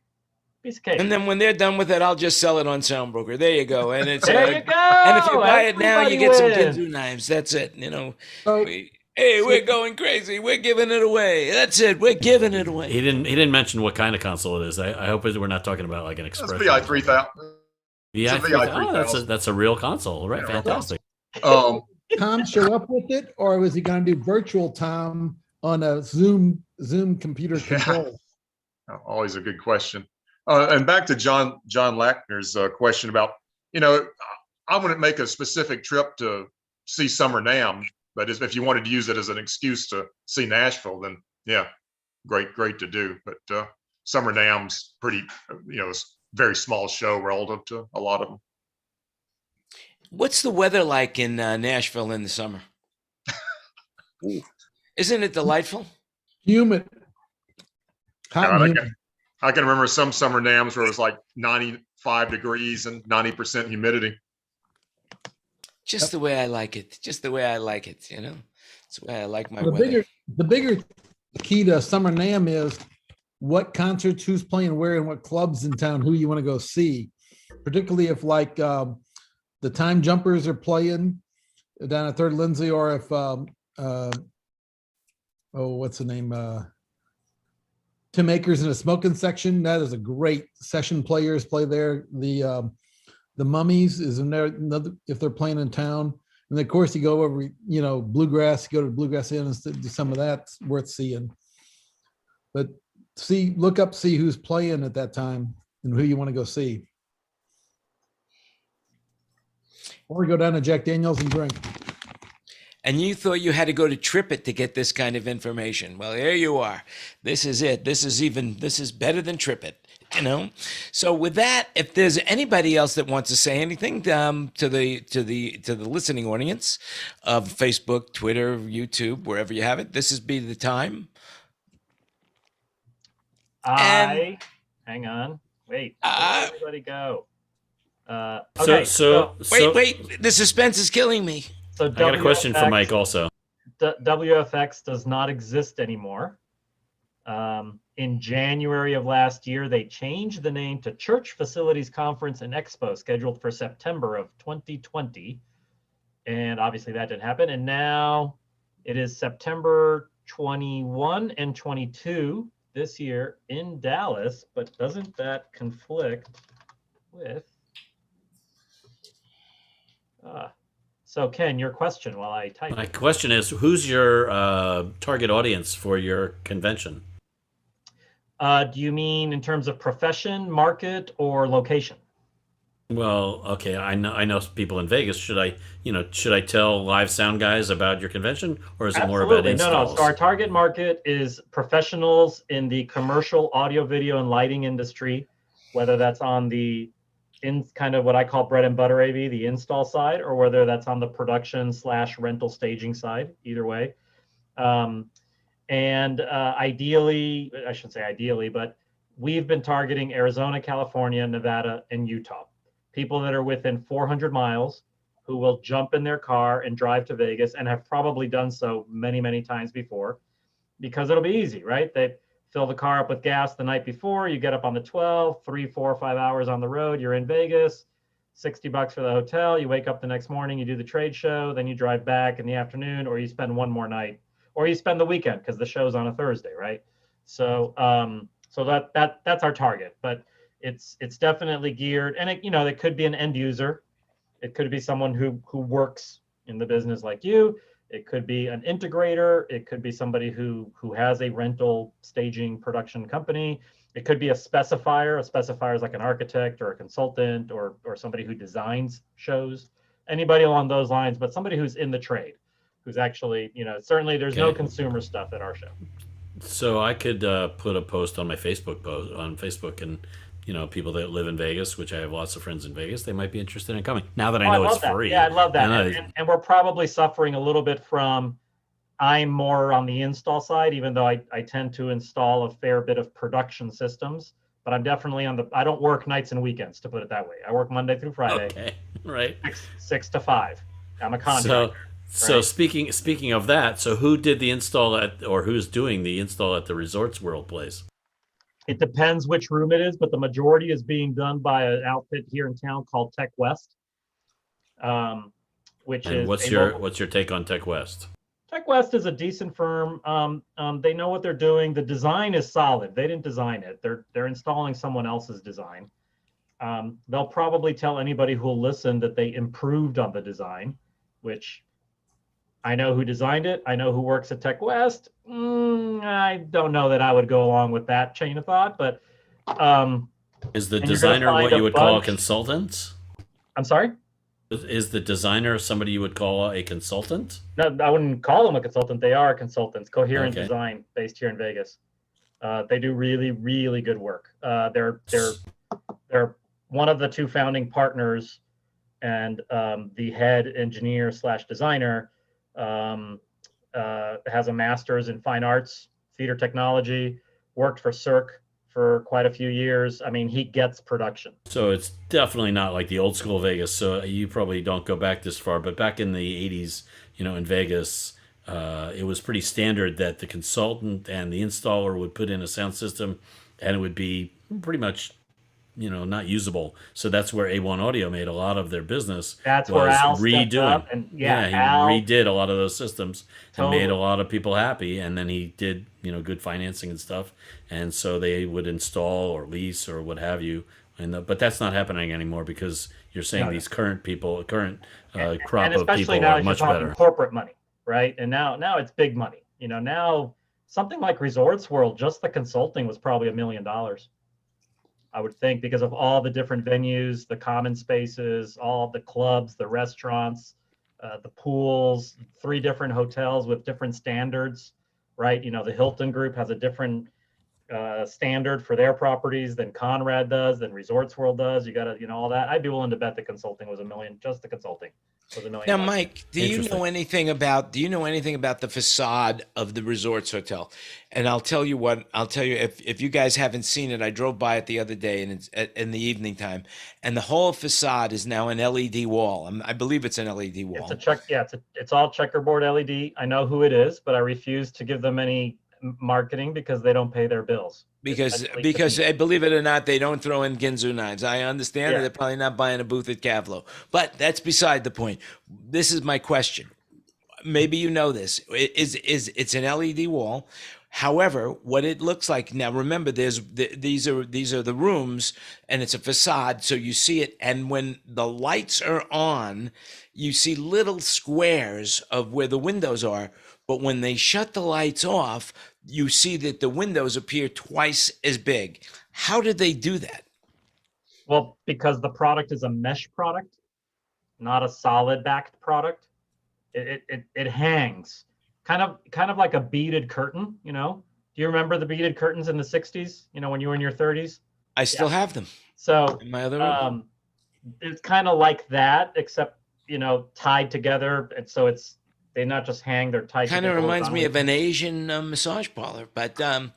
Piece of cake. And then when they're done with it, I'll just sell it on SoundBroker. There you go. And it's there you go. And if you buy it now, you get some wins. Ginzu knives. That's it. You know. We're going crazy. We're giving it away. That's it. We're giving it away. He didn't mention what kind of console it is. I hope we're not talking about like an Express. VI 3000. VI 3000. Oh, that's a real console, right? Yeah, fantastic. Tom show up with it, or was he going to do virtual Tom on a Zoom computer control? Always a good question. And back to John Lackner's question about, I wouldn't make a specific trip to see Summer NAMM, but if you wanted to use it as an excuse to see Nashville, then yeah, great to do. But Summer NAMM's pretty, a very small show relative to a lot of them. What's the weather like in Nashville in the summer? Isn't it delightful? Humid. I can remember some Summer NAMMs where it was like 95 degrees and 90% humidity. Just the way I like it. Just the way I like it. It's the way I like my weather. The bigger key to Summer NAMM is what concerts, who's playing where, and what clubs in town, who you want to go see. Particularly if like the Time Jumpers are playing down at Third Lindsay, or if what's the name? Tim Akers in a smoking section. That is a great session. Players play there. The Mummies is in there if they're playing in town. And of course you go over, Bluegrass, go to Bluegrass Inn and do some of that. Worth seeing. But look up, see who's playing at that time and who you want to go see. Or go down to Jack Daniels and drink. and you thought you had to go to TripIt to get this kind of information. Well, here you are. This is it. This is better than TripIt. So with that, if there's anybody else that wants to say anything to the listening audience of Facebook, Twitter, YouTube, wherever you have it, this is be the time. Hang on, wait, where did everybody go? Okay, so wait, the suspense is killing me. So I got a question for Mike also. WFX does not exist anymore. In January of last year, they changed the name to Church Facilities Conference and Expo, scheduled for September of 2020. And obviously that didn't happen. And now it is September 21 and 22 this year in Dallas, but doesn't that conflict with... So Ken, your question while I type. My question is, who's your target audience for your convention? Do you mean in terms of profession, market, or location? Well, okay, I know people in Vegas. Should I tell live sound guys about your convention, or is it more about installs? No. So our target market is professionals in the commercial audio, video, and lighting industry, whether that's on the kind of what I call bread and butter AV, the install side, or whether that's on the production / rental staging side, either way. Ideally, I shouldn't say ideally, but we've been targeting Arizona, California, Nevada, and Utah. People that are within 400 miles who will jump in their car and drive to Vegas and have probably done so many, many times before because it'll be easy, right? They fill the car up with gas the night before, you get up on the 12, 3, 4, 5 hours on the road, you're in Vegas, $60 for the hotel, you wake up the next morning, you do the trade show, then you drive back in the afternoon, or you spend one more night, or you spend the weekend because the show's on a Thursday, right? So that's our target, but it's definitely geared, and it could be an end user, it could be someone who works in the business like you, it could be an integrator, it could be somebody who has a rental staging production company, it could be a specifier. A specifier is like an architect or a consultant or somebody who designs shows, anybody along those lines, but somebody who's in the trade, who's actually, certainly there's no consumer stuff at our show. So I could put a post on my Facebook and people that live in Vegas, which I have lots of friends in Vegas, they might be interested in coming. Now that I know it's free. Yeah, I love that. And we're probably suffering a little bit from, I'm more on the install side, even though I tend to install a fair bit of production systems, but I'm definitely I don't work nights and weekends, to put it that way. I work Monday through Friday. Okay, right. 6 to 5. I'm a contractor. So speaking of that, so who did the install or who's doing the install at the Resorts World place? It depends which room it is, but the majority is being done by an outfit here in town called Tech West. What's your take on Tech West? Tech West is a decent firm. They know what they're doing. The design is solid. They didn't design it. They're installing someone else's design. They'll probably tell anybody who will listen that they improved on the design, which I know who designed it. I know who works at Tech West. I don't know that I would go along with that chain of thought, but is the designer what you would call a consultant? I'm sorry? Is the designer somebody you would call a consultant? No, I wouldn't call them a consultant. They are consultants, Coherent Design, based here in Vegas. They do really, really good work. They're one of the two founding partners, and the head engineer / designer has a master's in fine arts, theater technology, worked for Cirque for quite a few years. I mean, he gets production. So it's definitely not like the old school Vegas. So you probably don't go back this far, but back in the 80s, in Vegas, it was pretty standard that the consultant and the installer would put in a sound system and it would be pretty much not usable. So that's where A1 Audio made a lot of their business. That's where Al stepped up, and he redid a lot of those systems and made a lot of people happy. And then he did, good financing and stuff. And so they would install or lease or what have you. But that's not happening anymore because you're saying these current crop of people are much better. Corporate money, right? And now it's big money. Now something like Resorts World, just the consulting was probably $1 million. I would think, because of all the different venues, the common spaces, all the clubs, the restaurants, the pools, 3 different hotels with different standards, right? You know, the Hilton Group has a different standard for their properties than Conrad does, than Resorts World does. You got to, you know, all that. I'd be willing to bet the consulting was $1 million. Just the consulting was $1 million. Now, Mike, do you know anything about the facade of the Resorts Hotel? And I'll tell you if you guys haven't seen it, I drove by it the other day, and it's in the evening time, and the whole facade is now an LED wall. I believe it's an LED wall. It's all checkerboard LED. I know who it is, but I refuse to give them any marketing because they don't pay their bills. Because believe it or not, they don't throw in Ginzu knives. I understand that they're probably not buying a booth at Cavlo, but that's beside the point. This is my question. Maybe you know this. It's an LED wall. However, what it looks like now, remember, these are the rooms, and it's a facade, so you see it. And when the lights are on, you see little squares of where the windows are. But when they shut the lights off, you see that the windows appear twice as big. How did they do that? Well, because the product is a mesh product, not a solid backed product. It hangs kind of like a beaded curtain, you know. Do you remember the beaded curtains in the 60s, you know, when you were in your 30s? I still have them. So in my other room. It's kind of like that, except, you know, tied together. And so they not just hang, they're tied together. Kind of reminds me of an Asian massage parlor, but I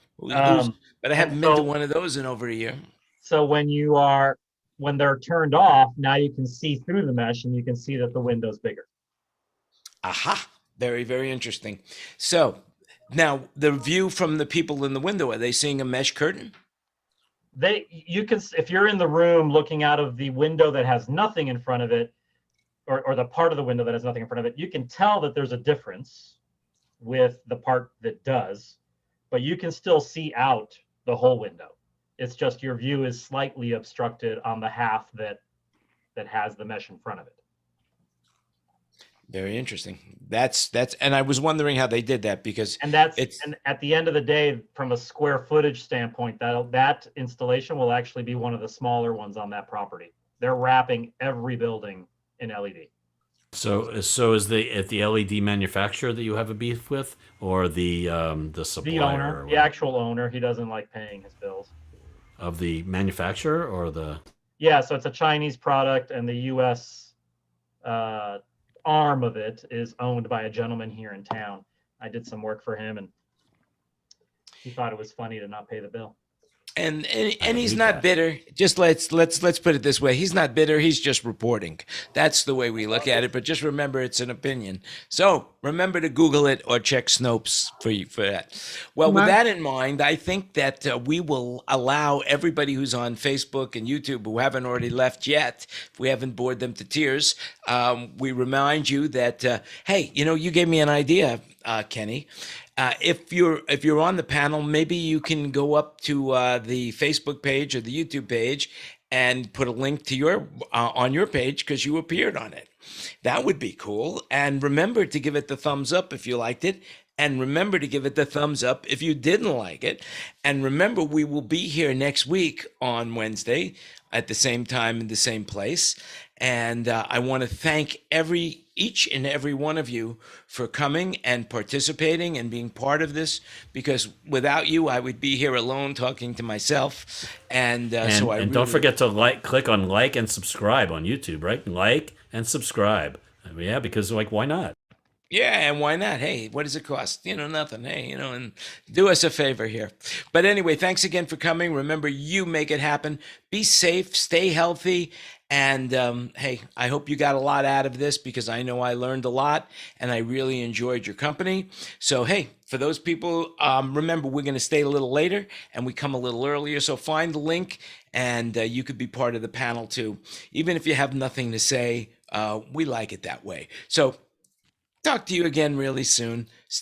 haven't been to one of those in over a year. So when they're turned off, now you can see through the mesh and you can see that the window's bigger. Aha. Very, very interesting. So now the view from the people in the window, are they seeing a mesh curtain? You can, if you're in the room looking out of the window that has nothing in front of it, or the part of the window that has nothing in front of it, you can tell that there's a difference with the part that does, but you can still see out the whole window. It's just your view is slightly obstructed on the half that has the mesh in front of it. Very interesting. That's and I was wondering how they did that, because and at the end of the day, from a square footage standpoint, that installation will actually be one of the smaller ones on that property. They're wrapping every building in LED. So is the LED manufacturer that you have a beef with, or the supplier? The owner, the actual owner. He doesn't like paying his bills. Of the manufacturer or the? Yeah, so it's a Chinese product, and the U.S. Arm of it is owned by a gentleman here in town. I did some work for him, and he thought it was funny to not pay the bill. And he's not bitter. Just let's put it this way. He's not bitter. He's just reporting. That's the way we look at it. But just remember, it's an opinion. So remember to Google it or check Snopes for that. Well, with that in mind, I think that we will allow everybody who's on Facebook and YouTube who haven't already left yet, if we haven't bored them to tears, we remind you that, hey, you know, you gave me an idea, Kenny. If you're on the panel, maybe you can go up to the Facebook page or the YouTube page and put a link to your on your page because you appeared on it. That would be cool. And remember to give it the thumbs up if you liked it. And remember to give it the thumbs up if you didn't like it. And remember, we will be here next week on Wednesday at the same time in the same place. And I want to thank each and every one of you for coming and participating and being part of this, because without you, I would be here alone talking to myself. And don't forget to click on like and subscribe on YouTube, right? Like and subscribe. Yeah, because why not? Yeah, and why not? Hey, what does it cost? Nothing. Hey, and do us a favor here. But anyway, thanks again for coming. Remember, you make it happen. Be safe, stay healthy. And hey, I hope you got a lot out of this, because I know I learned a lot and I really enjoyed your company. So, hey, for those people, remember, we're going to stay a little later and we come a little earlier. So find the link and you could be part of the panel too. Even if you have nothing to say, we like it that way. So talk to you again really soon.